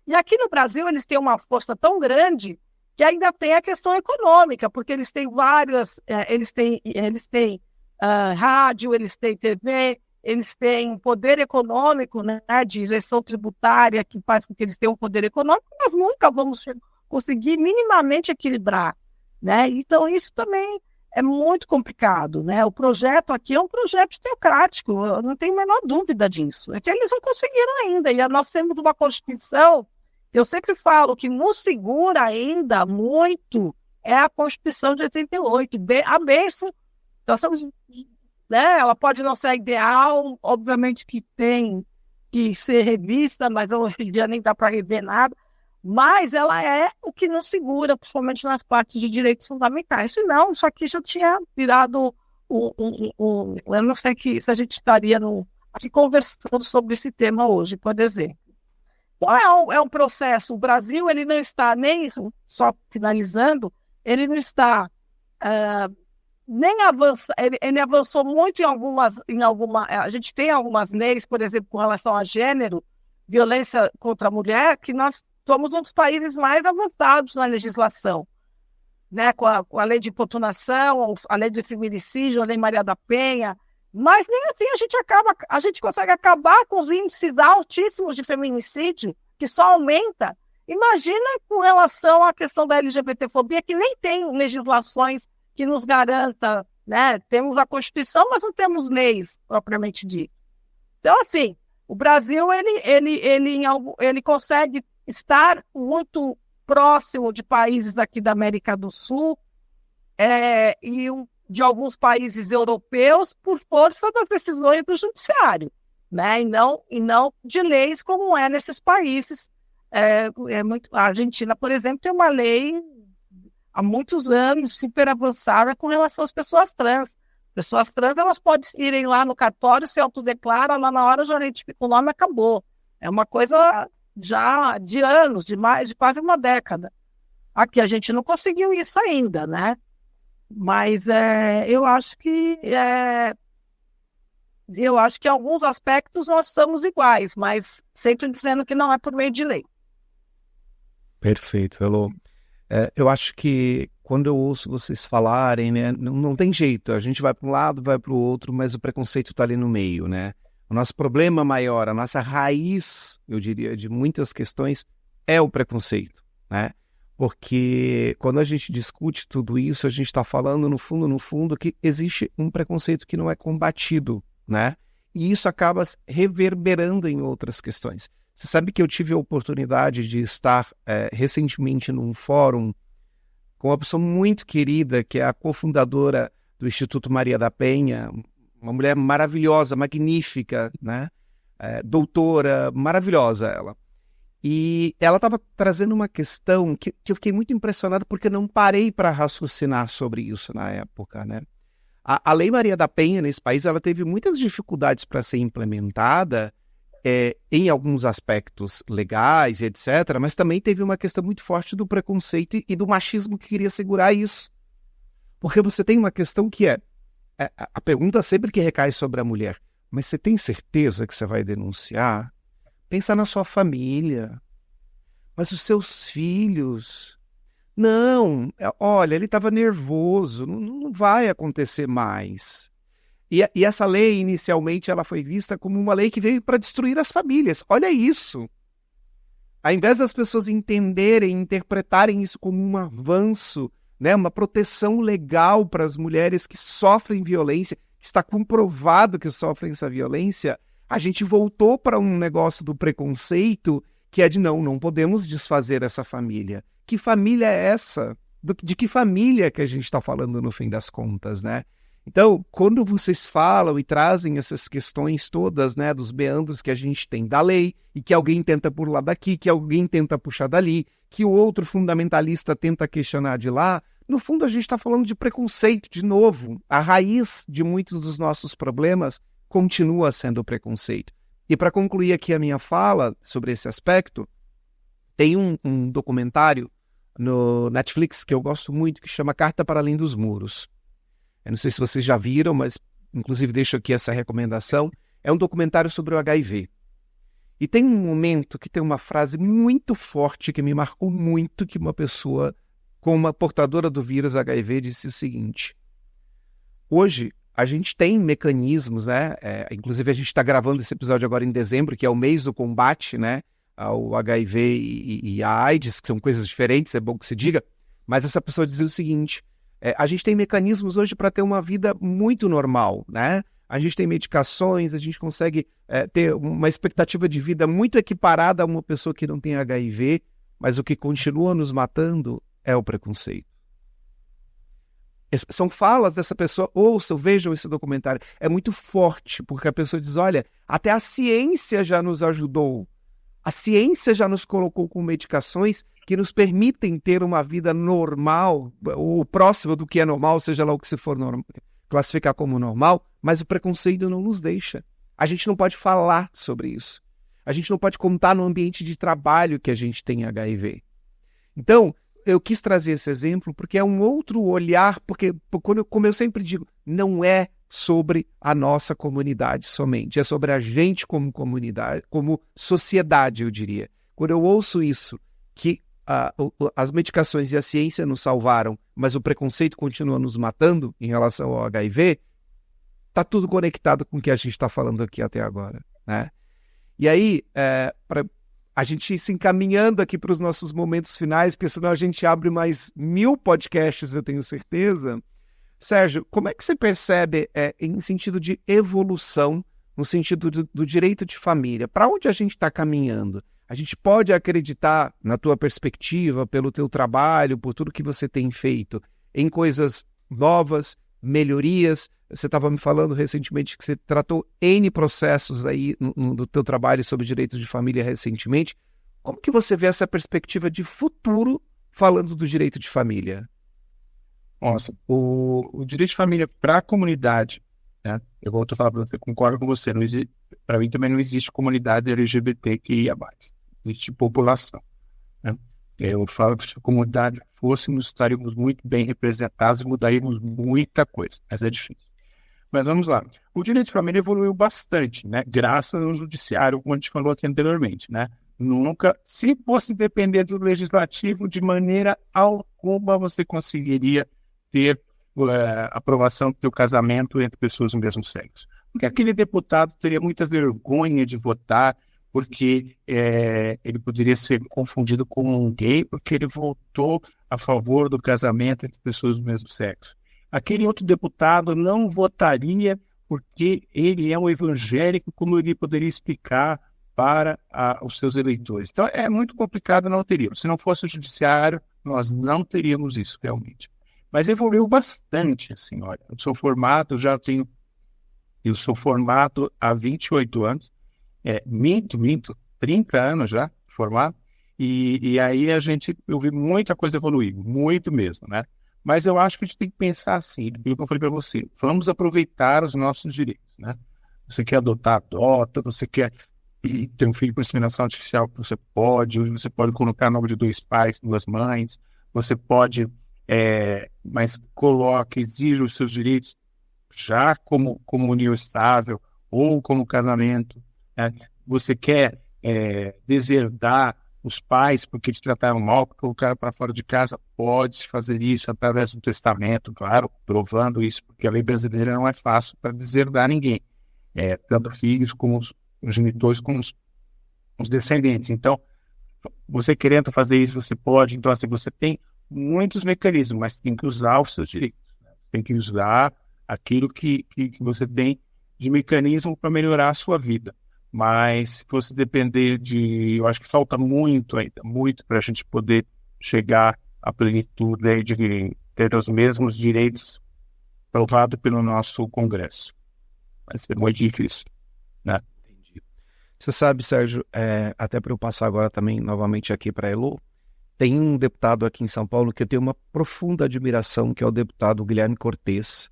E aqui no Brasil eles têm uma força tão grande que ainda tem a questão econômica, porque eles têm eles têm rádio, eles têm TV, eles têm um poder econômico, né, de isenção tributária que faz com que eles tenham um poder econômico, nós nunca vamos conseguir minimamente equilibrar, né? Então isso também é muito complicado, né? O projeto aqui é um projeto teocrático, eu não tenho a menor dúvida disso, é que eles não conseguiram ainda, e nós temos uma Constituição. Eu sempre falo que nos segura ainda muito a Constituição de 88, a bênção. Nós somos, né, ela pode não ser ideal, obviamente que tem que ser revista, mas hoje em dia nem dá para rever nada, mas ela é o que nos segura, principalmente nas partes de direitos fundamentais. Se não, isso aqui já tinha virado eu não sei se a gente estaria aqui conversando sobre esse tema hoje, por exemplo. Então, é um processo. O Brasil ele não está nem, só finalizando, ele não está nem avançando, ele avançou muito em alguma. A gente tem algumas leis, por exemplo, com relação a gênero, violência contra a mulher, que nós somos um dos países mais avançados na legislação, né? Com a lei de importunação, a lei de feminicídio, a lei Maria da Penha. Mas nem assim a gente consegue acabar com os índices altíssimos de feminicídio, que só aumenta. Imagina com relação à questão da LGBTfobia, que nem tem legislações que nos garanta, né? Temos a Constituição, mas não temos leis propriamente dito. Então, assim, o Brasil ele consegue estar muito próximo de países daqui da América do Sul e de alguns países europeus por força das decisões do judiciário, né? E não de leis como é nesses países. A Argentina, por exemplo, tem uma lei há muitos anos super avançada com relação às pessoas trans. Pessoas trans, elas podem irem lá no cartório, se autodeclaram, lá na hora já identifica o nome e acabou. É uma coisa já de anos, de quase uma década. Aqui a gente não conseguiu isso ainda, né? Mas eu acho que em alguns aspectos nós somos iguais, mas sempre dizendo que não é por meio de lei. Perfeito, Elô. Eu acho que quando eu ouço vocês falarem, né, não tem jeito, a gente vai para um lado, vai para o outro, mas o preconceito está ali no meio, né? O nosso problema maior, a nossa raiz, eu diria, de muitas questões é o preconceito, né? Porque quando a gente discute tudo isso, a gente está falando, no fundo, que existe um preconceito que não é combatido, né? E isso acaba reverberando em outras questões. Você sabe que eu tive a oportunidade de estar recentemente num fórum com uma pessoa muito querida, que é a cofundadora do Instituto Maria da Penha, uma mulher maravilhosa, magnífica, né? Doutora, maravilhosa ela. E ela estava trazendo uma questão que eu fiquei muito impressionado porque não parei para raciocinar sobre isso na época, né? A Lei Maria da Penha nesse país ela teve muitas dificuldades para ser implementada em alguns aspectos legais, etc., mas também teve uma questão muito forte do preconceito e do machismo que queria segurar isso. Porque você tem uma questão que a pergunta sempre que recai sobre a mulher, mas você tem certeza que você vai denunciar? Pensa na sua família, mas os seus filhos. Não, olha, ele estava nervoso, não vai acontecer mais. E essa lei, inicialmente, ela foi vista como uma lei que veio para destruir as famílias. Olha isso. Ao invés das pessoas entenderem, interpretarem isso como um avanço, né, uma proteção legal para as mulheres que sofrem violência, que está comprovado que sofrem essa violência, a gente voltou para um negócio do preconceito que é de não podemos desfazer essa família. Que família é essa? De que família que a gente está falando no fim das contas, né? Então, quando vocês falam e trazem essas questões todas, né, dos meandros que a gente tem da lei, e que alguém tenta pular daqui, que alguém tenta puxar dali, que o outro fundamentalista tenta questionar de lá, no fundo a gente está falando de preconceito de novo. A raiz de muitos dos nossos problemas continua sendo o preconceito. E para concluir aqui a minha fala sobre esse aspecto, tem um documentário no Netflix que eu gosto muito, que chama Carta para Além dos Muros. Eu não sei se vocês já viram, mas inclusive deixo aqui essa recomendação. É um documentário sobre o HIV. E tem um momento que tem uma frase muito forte que me marcou muito, que uma pessoa com uma portadora do vírus HIV disse o seguinte: hoje a gente tem mecanismos, né? Inclusive a gente está gravando esse episódio agora em dezembro, que é o mês do combate, né, ao HIV e à AIDS, que são coisas diferentes, é bom que se diga, mas essa pessoa dizia o seguinte: a gente tem mecanismos hoje para ter uma vida muito normal, né? A gente tem medicações, a gente consegue ter uma expectativa de vida muito equiparada a uma pessoa que não tem HIV, mas o que continua nos matando é o preconceito. São falas dessa pessoa, ouçam, vejam esse documentário. É muito forte, porque a pessoa diz, olha, até a ciência já nos ajudou. A ciência já nos colocou com medicações que nos permitem ter uma vida normal, ou próxima do que é normal, seja lá o que se for classificar como normal, mas o preconceito não nos deixa. A gente não pode falar sobre isso. A gente não pode contar no ambiente de trabalho que a gente tem HIV. Então, eu quis trazer esse exemplo porque é um outro olhar, porque, como eu sempre digo, não é sobre a nossa comunidade somente, é sobre a gente como comunidade, como sociedade, eu diria. Quando eu ouço isso, que as medicações e a ciência nos salvaram, mas o preconceito continua nos matando em relação ao HIV, está tudo conectado com o que a gente está falando aqui até agora, né? E aí, para a gente ir se encaminhando aqui para os nossos momentos finais, porque senão a gente abre mais 1000 podcasts, eu tenho certeza. Sérgio, como é que você percebe em sentido de evolução, no sentido do direito de família? Para onde a gente está caminhando? A gente pode acreditar, na tua perspectiva, pelo teu trabalho, por tudo que você tem feito, em coisas novas, melhorias? Você estava me falando recentemente que você tratou N processos aí do teu trabalho sobre direito de família recentemente. Como que você vê essa perspectiva de futuro falando do direito de família? Nossa, o direito de família para a comunidade, né? Eu volto a falar para você, concordo com você, para mim também não existe comunidade LGBTQIA+, existe população, né? Eu falo que se a comunidade fôssemos, estaríamos muito bem representados e mudaríamos muita coisa, mas é difícil. Mas vamos lá, o direito de família evoluiu bastante, né? Graças ao judiciário, como a gente falou aqui anteriormente, né? Nunca, se fosse depender do legislativo, de maneira alguma você conseguiria ter aprovação do seu casamento entre pessoas do mesmo sexo. Porque aquele deputado teria muita vergonha de votar, porque ele poderia ser confundido com um gay, porque ele votou a favor do casamento entre pessoas do mesmo sexo. Aquele outro deputado não votaria porque ele é um evangélico, como ele poderia explicar para os seus eleitores. Então, é muito complicado, não teríamos. Se não fosse o judiciário, nós não teríamos isso realmente. Mas evoluiu bastante, assim, olha. Eu sou formado há 28 anos, minto, 30 anos já formado, e aí eu vi muita coisa evoluir, muito mesmo, né? Mas eu acho que a gente tem que pensar assim, como eu falei para você, vamos aproveitar os nossos direitos, né? Você quer adotar, adota, você quer ter um filho por inseminação artificial, você pode colocar o nome de 2 pais, 2 mães, você pode, mas exija os seus direitos já como união estável ou como casamento, né? Você quer deserdar os pais porque te trataram mal, porque colocaram para fora de casa, pode-se fazer isso através do testamento, claro, provando isso, porque a lei brasileira não é fácil para deserdar ninguém, tanto filhos como os genitores, como os descendentes. Então, você querendo fazer isso, você pode. Então, assim, você tem muitos mecanismos, mas tem que usar os seus direitos, né? Você tem que usar aquilo que você tem de mecanismo para melhorar a sua vida. Mas se fosse depender eu acho que falta muito ainda, muito para a gente poder chegar à plenitude de ter os mesmos direitos provados pelo nosso Congresso. Vai ser muito difícil, né? Entendi. Você sabe, Sérgio, até para eu passar agora também novamente aqui para a Elo, tem um deputado aqui em São Paulo que eu tenho uma profunda admiração, que é o deputado Guilherme Cortes.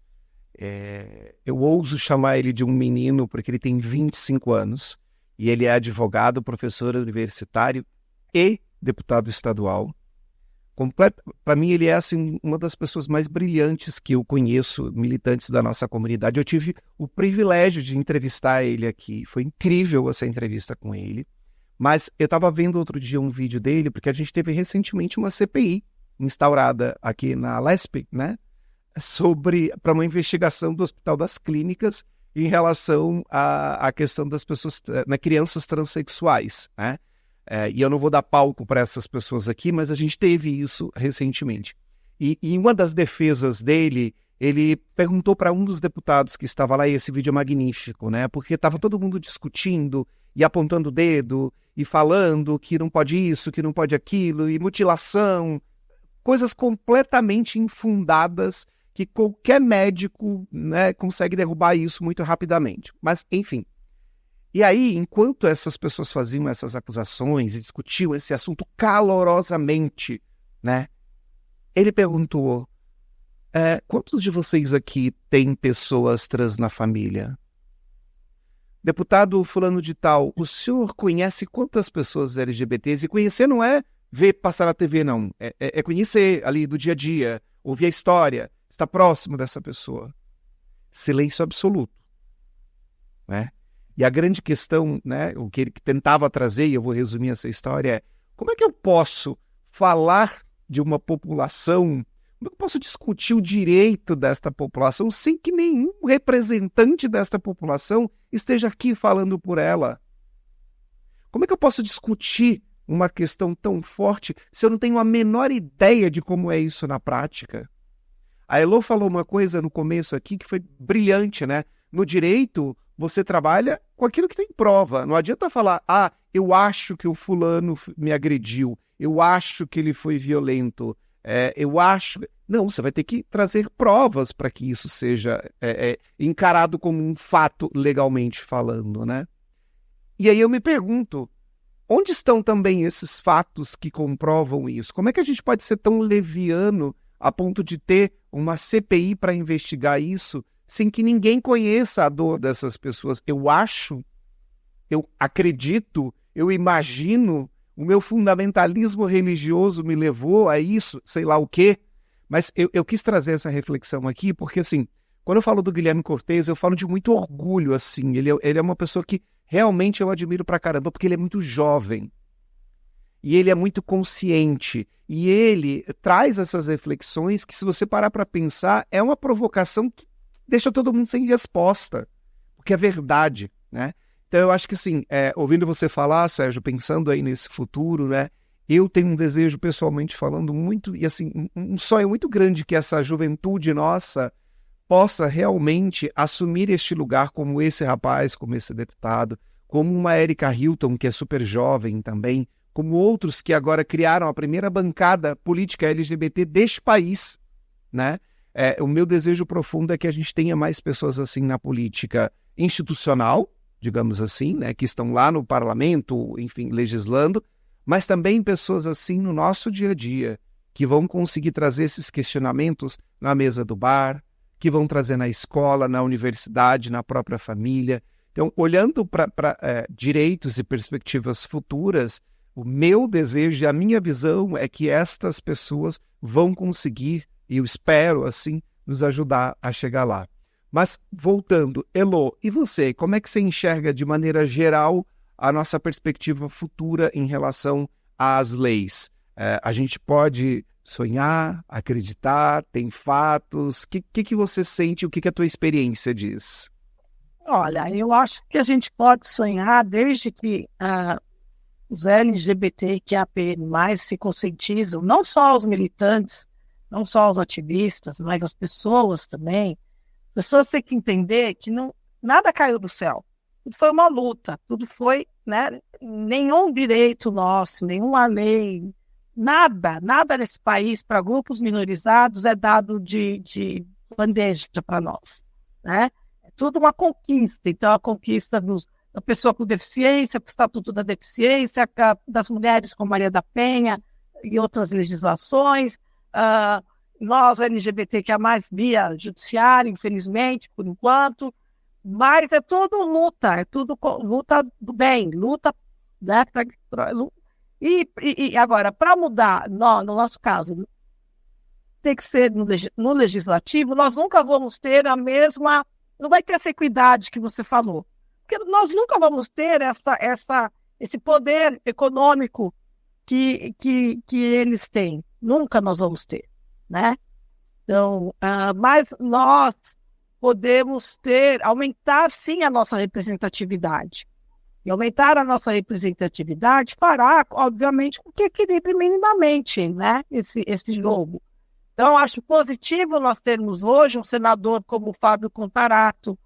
Eu ouso chamar ele de um menino porque ele tem 25 anos e ele é advogado, professor universitário e deputado estadual. Para mim, ele é assim, uma das pessoas mais brilhantes que eu conheço, militantes da nossa comunidade. Eu tive o privilégio de entrevistar ele aqui. Foi incrível essa entrevista com ele. Mas eu estava vendo outro dia um vídeo dele, porque a gente teve recentemente uma CPI instaurada aqui na LESP, né? Para uma investigação do Hospital das Clínicas em relação à questão das pessoas, crianças transexuais, né? E eu não vou dar palco para essas pessoas aqui, mas a gente teve isso recentemente. E em uma das defesas dele, ele perguntou para um dos deputados que estava lá, e esse vídeo é magnífico, né? Porque estava todo mundo discutindo e apontando o dedo e falando que não pode isso, que não pode aquilo, e mutilação, coisas completamente infundadas que qualquer médico, né, consegue derrubar isso muito rapidamente. Mas, enfim. E aí, enquanto essas pessoas faziam essas acusações e discutiam esse assunto calorosamente, né, ele perguntou, quantos de vocês aqui têm pessoas trans na família? Deputado fulano de tal, o senhor conhece quantas pessoas LGBTs? E conhecer não é ver passar na TV, não. É conhecer ali do dia a dia, ouvir a história, estar próximo dessa pessoa. Silêncio absoluto, né? E a grande questão, né, o que ele tentava trazer, e eu vou resumir essa história, é como é que eu posso falar de uma população, como é que eu posso discutir o direito desta população sem que nenhum representante desta população esteja aqui falando por ela? Como é que eu posso discutir uma questão tão forte se eu não tenho a menor ideia de como é isso na prática? A Elo falou uma coisa no começo aqui que foi brilhante, né? No direito, você trabalha com aquilo que tem prova. Não adianta falar, eu acho que o fulano me agrediu, eu acho que ele foi violento, eu acho... Não, você vai ter que trazer provas para que isso seja encarado como um fato legalmente falando, né? E aí eu me pergunto, onde estão também esses fatos que comprovam isso? Como é que a gente pode ser tão leviano a ponto de ter uma CPI para investigar isso sem que ninguém conheça a dor dessas pessoas? Eu acho, eu acredito, eu imagino, o meu fundamentalismo religioso me levou a isso, sei lá o quê, mas eu quis trazer essa reflexão aqui porque, assim, quando eu falo do Guilherme Cortes, eu falo de muito orgulho, assim, ele é uma pessoa que realmente eu admiro pra caramba, porque ele é muito jovem, e ele é muito consciente, e ele traz essas reflexões que, se você parar para pensar, é uma provocação que deixa todo mundo sem resposta, porque é verdade, né? Então eu acho que, assim, ouvindo você falar, Sérgio, pensando aí nesse futuro, né, eu tenho um desejo, pessoalmente falando, muito, e assim, um sonho muito grande, que essa juventude nossa possa realmente assumir este lugar, como esse rapaz, como esse deputado, como uma Erika Hilton, que é super jovem também, como outros que agora criaram a primeira bancada política LGBT deste país, né? O meu desejo profundo é que a gente tenha mais pessoas assim na política institucional, digamos assim, né, que estão lá no parlamento, enfim, legislando, mas também pessoas assim no nosso dia a dia, que vão conseguir trazer esses questionamentos na mesa do bar, que vão trazer na escola, na universidade, na própria família. Então, olhando para direitos e perspectivas futuras, o meu desejo e a minha visão é que estas pessoas vão conseguir, e eu espero assim, nos ajudar a chegar lá. Mas, voltando, Elo, e você? Como é que você enxerga, de maneira geral, a nossa perspectiva futura em relação às leis? A gente pode sonhar, acreditar, tem fatos? O que você sente, o que a tua experiência diz? Olha, eu acho que a gente pode sonhar desde que os LGBTQIA+, se conscientizam, não só os militantes, não só os ativistas, mas as pessoas também. As pessoas têm que entender que nada caiu do céu. Tudo foi uma luta, tudo foi, né, nenhum direito nosso, nenhuma lei, nada nesse país para grupos minorizados é dado de bandeja para nós, né? É tudo uma conquista. Então, a conquista da pessoa com deficiência, o Estatuto da Deficiência, das mulheres com Maria da Penha e outras legislações, nós LGBTQIA+, via judiciário, infelizmente, por enquanto. Mas é tudo luta do bem, luta, né? E agora, para mudar, no nosso caso, tem que ser no legislativo, nós nunca vamos ter a mesma, não vai ter essa equidade que você falou, porque nós nunca vamos ter esse poder econômico que eles têm, nunca nós vamos ter, né? Então, mas nós podemos aumentar sim a nossa representatividade. E aumentar a nossa representatividade fará, obviamente, com que equilibre minimamente, né, esse jogo. Então, acho positivo nós termos hoje um senador como o Fábio Contarato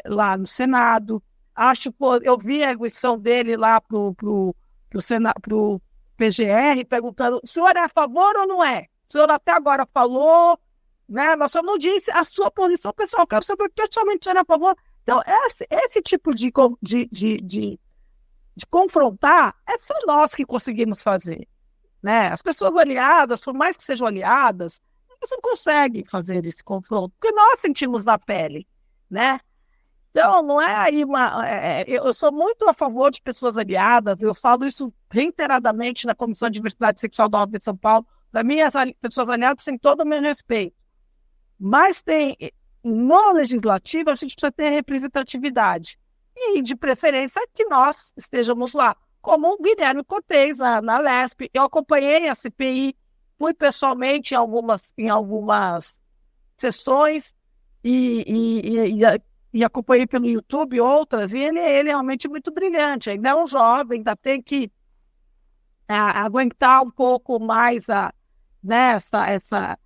lá no Senado. Eu vi a arguição dele lá para o PGR perguntando: o senhor é a favor ou não é? O senhor até agora falou, né, mas o senhor não disse a sua posição pessoal. Quero saber pessoalmente se o senhor é a favor. Então, esse tipo de confrontar é só nós que conseguimos fazer, né? As pessoas aliadas, por mais que sejam aliadas, elas não conseguem fazer esse confronto, porque nós sentimos na pele, né? Então, não é aí eu sou muito a favor de pessoas aliadas, eu falo isso reiteradamente na Comissão de Diversidade Sexual da OAB de São Paulo. Para mim, as pessoas aliadas têm todo o meu respeito. Mas no legislativo, a gente precisa ter representatividade. E, de preferência, que nós estejamos lá. Como o Guilherme Cortez, na LESP. Eu acompanhei a CPI, fui pessoalmente em algumas sessões e acompanhei pelo YouTube outras. E ele é realmente muito brilhante. Ainda é um jovem, ainda tem que aguentar um pouco mais né, essa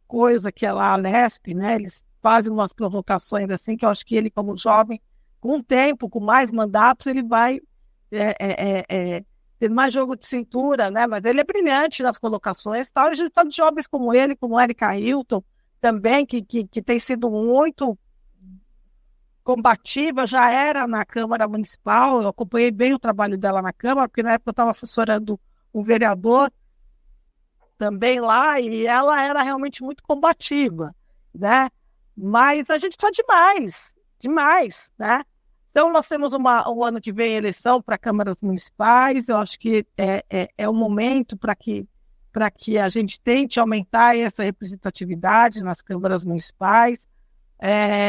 coisa que é lá a LESP, né? Eles fazem umas provocações assim, que eu acho que ele, como jovem, com o tempo, com mais mandatos, ele vai ter mais jogo de cintura, né? Mas ele é brilhante nas colocações, tal. E a gente está de jovens como ele, como Erika Hilton, também, que tem sido muito combativa, já era na Câmara Municipal. Eu acompanhei bem o trabalho dela na Câmara, porque na época eu estava assessorando um vereador também lá, e ela era realmente muito combativa, né? Mas a gente está demais, né? Então, nós temos um ano que vem eleição para câmaras municipais. Eu acho que é o momento para que a gente tente aumentar essa representatividade nas câmaras municipais.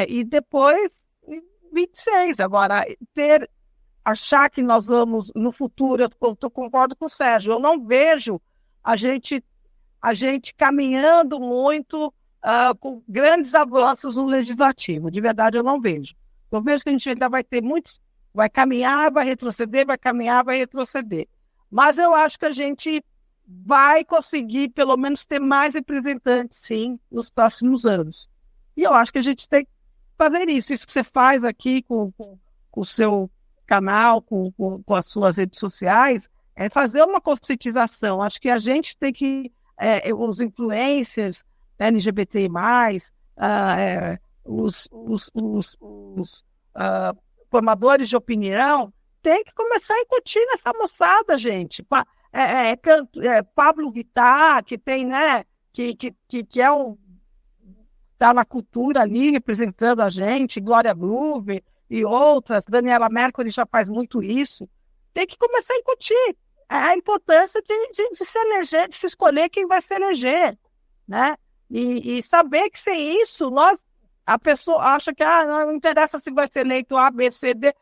E depois, 26. Agora, ter achar que nós vamos, no futuro, eu concordo com o Sérgio, eu não vejo a gente caminhando muito com grandes avanços no legislativo. De verdade, eu não vejo. Eu vejo que a gente ainda vai ter muitos, vai caminhar, vai retroceder, vai caminhar, vai retroceder. Mas eu acho que a gente vai conseguir, pelo menos, ter mais representantes, sim, nos próximos anos. E eu acho que a gente tem que fazer isso. Isso que você faz aqui com o seu canal, com as suas redes sociais, é fazer uma conscientização. Acho que a gente tem que, os influencers, LGBTI+, os formadores de opinião, tem que começar a incutir nessa moçada, gente. Pablo Vittar, que tem, né, que é está na cultura ali, representando a gente, Glória Groove e outras, Daniela Mercury já faz muito isso. Tem que começar a incutir a importância de se eleger, de se escolher quem vai se eleger, né? E saber que sem isso, a pessoa acha que não interessa se vai ser eleito A, B, C, D.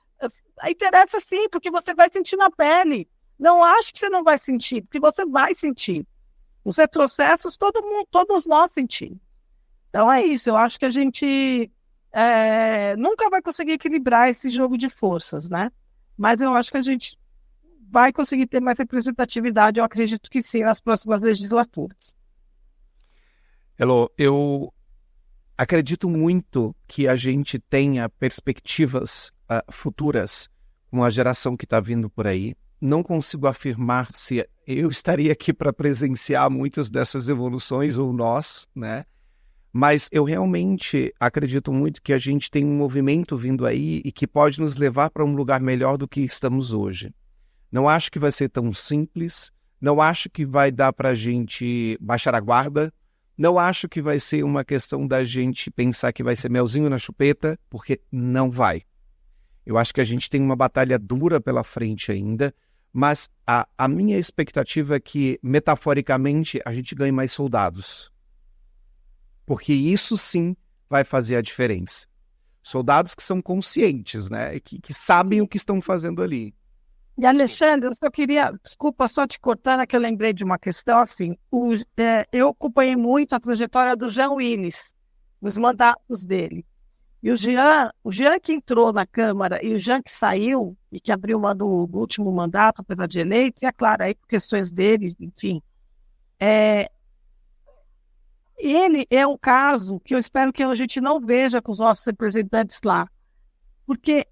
Interessa sim, porque você vai sentir na pele. Não acho que você não vai sentir, porque você vai sentir. Os retrocessos, todos nós sentimos. Então é isso, eu acho que a gente nunca vai conseguir equilibrar esse jogo de forças, né? Mas eu acho que a gente vai conseguir ter mais representatividade, eu acredito que sim, nas próximas legislaturas. Elô, eu acredito muito que a gente tenha perspectivas futuras com a geração que está vindo por aí. Não consigo afirmar se eu estaria aqui para presenciar muitas dessas evoluções ou nós, né? Mas eu realmente acredito muito que a gente tem um movimento vindo aí e que pode nos levar para um lugar melhor do que estamos hoje. Não acho que vai ser tão simples, não acho que vai dar para a gente baixar a guarda, não acho que vai ser uma questão da gente pensar que vai ser melzinho na chupeta, porque não vai. Eu acho que a gente tem uma batalha dura pela frente ainda, mas a minha expectativa é que, metaforicamente, a gente ganhe mais soldados. Porque isso sim vai fazer a diferença. Soldados que são conscientes, né? Que sabem o que estão fazendo ali. E, Alexandre, eu só queria, desculpa só te cortar, que eu lembrei de uma questão, assim, eu acompanhei muito a trajetória do Jean Willis, os mandatos dele. E o Jean que entrou na Câmara e o Jean que saiu, e que abriu mão do último mandato, apesar de eleito, e é claro, aí por questões dele, enfim, ele é um caso que eu espero que a gente não veja com os nossos representantes lá, porque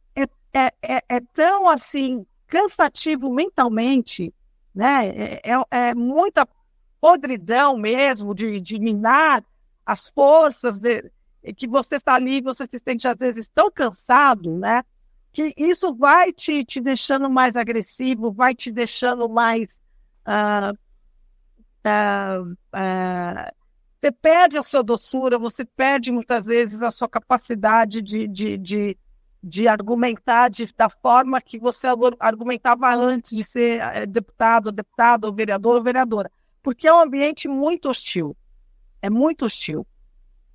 é tão, assim, cansativo mentalmente, né? É muita podridão mesmo de minar as forças que você está ali, você se sente às vezes tão cansado, né? Que isso vai te deixando mais agressivo, vai te deixando mais... você perde a sua doçura, você perde muitas vezes a sua capacidade de argumentar da forma que você argumentava antes de ser deputado ou vereadora, porque é um ambiente muito hostil,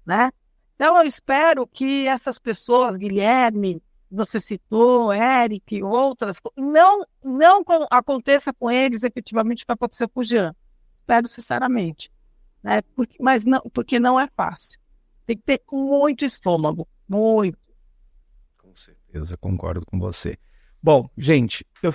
né? Então eu espero que essas pessoas, Guilherme, você citou, Eric e outras, não aconteça com eles efetivamente o que aconteceu com o Jean, espero sinceramente, né? Porque não é fácil, tem que ter muito estômago, muito. Com certeza, concordo com você. Bom, gente, eu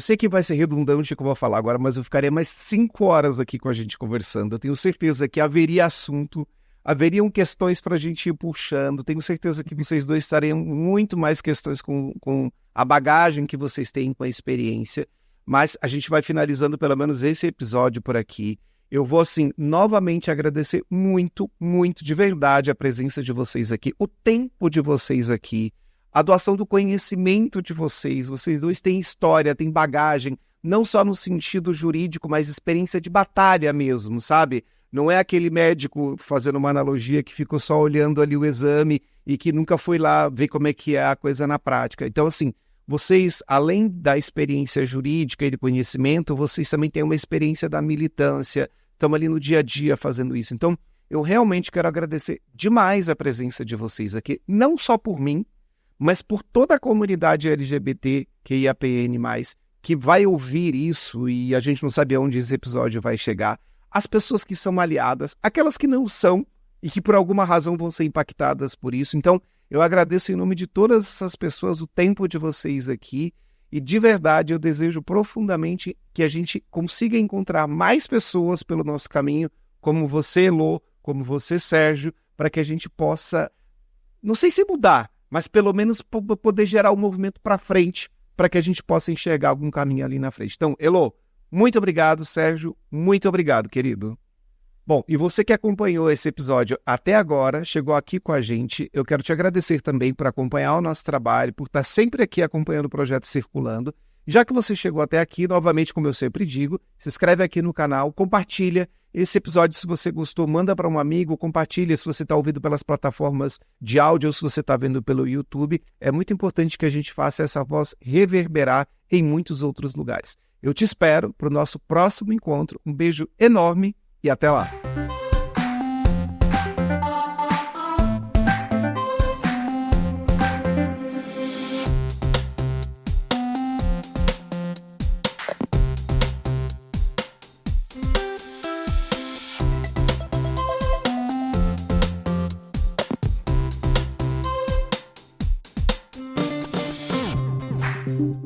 sei que vai ser redundante o que eu vou falar agora, mas eu ficaria mais 5 horas aqui com a gente conversando. Eu tenho certeza que haveria assunto, haveriam questões para a gente ir puxando. Tenho certeza que vocês dois estariam muito mais questões com a bagagem que vocês têm, com a experiência. Mas a gente vai finalizando pelo menos esse episódio por aqui. Eu vou, assim, novamente agradecer muito, muito de verdade a presença de vocês aqui, o tempo de vocês aqui, a doação do conhecimento de vocês. Vocês dois têm história, têm bagagem, não só no sentido jurídico, mas experiência de batalha mesmo, sabe? Não é aquele médico, fazendo uma analogia, que ficou só olhando ali o exame e que nunca foi lá ver como é que é a coisa na prática. Então, assim, vocês, além da experiência jurídica e de conhecimento, vocês também têm uma experiência da militância, estão ali no dia a dia fazendo isso. Então, eu realmente quero agradecer demais a presença de vocês aqui, não só por mim, mas por toda a comunidade LGBTQIAPN+, que vai ouvir isso e a gente não sabe aonde esse episódio vai chegar, as pessoas que são aliadas, aquelas que não são e que por alguma razão vão ser impactadas por isso. Então, eu agradeço em nome de todas essas pessoas o tempo de vocês aqui e de verdade eu desejo profundamente que a gente consiga encontrar mais pessoas pelo nosso caminho, como você, Elô, como você, Sérgio, para que a gente possa, não sei se mudar, mas pelo menos poder gerar um movimento para frente, para que a gente possa enxergar algum caminho ali na frente. Então, Elô, muito obrigado, Sérgio, muito obrigado, querido. Bom, e você que acompanhou esse episódio até agora, chegou aqui com a gente, eu quero te agradecer também por acompanhar o nosso trabalho, por estar sempre aqui acompanhando o Projeto Circulando. Já que você chegou até aqui, novamente, como eu sempre digo, se inscreve aqui no canal, compartilha esse episódio se você gostou, manda para um amigo, compartilha se você está ouvindo pelas plataformas de áudio ou se você está vendo pelo YouTube. É muito importante que a gente faça essa voz reverberar em muitos outros lugares. Eu te espero para o nosso próximo encontro. Um beijo enorme e até lá!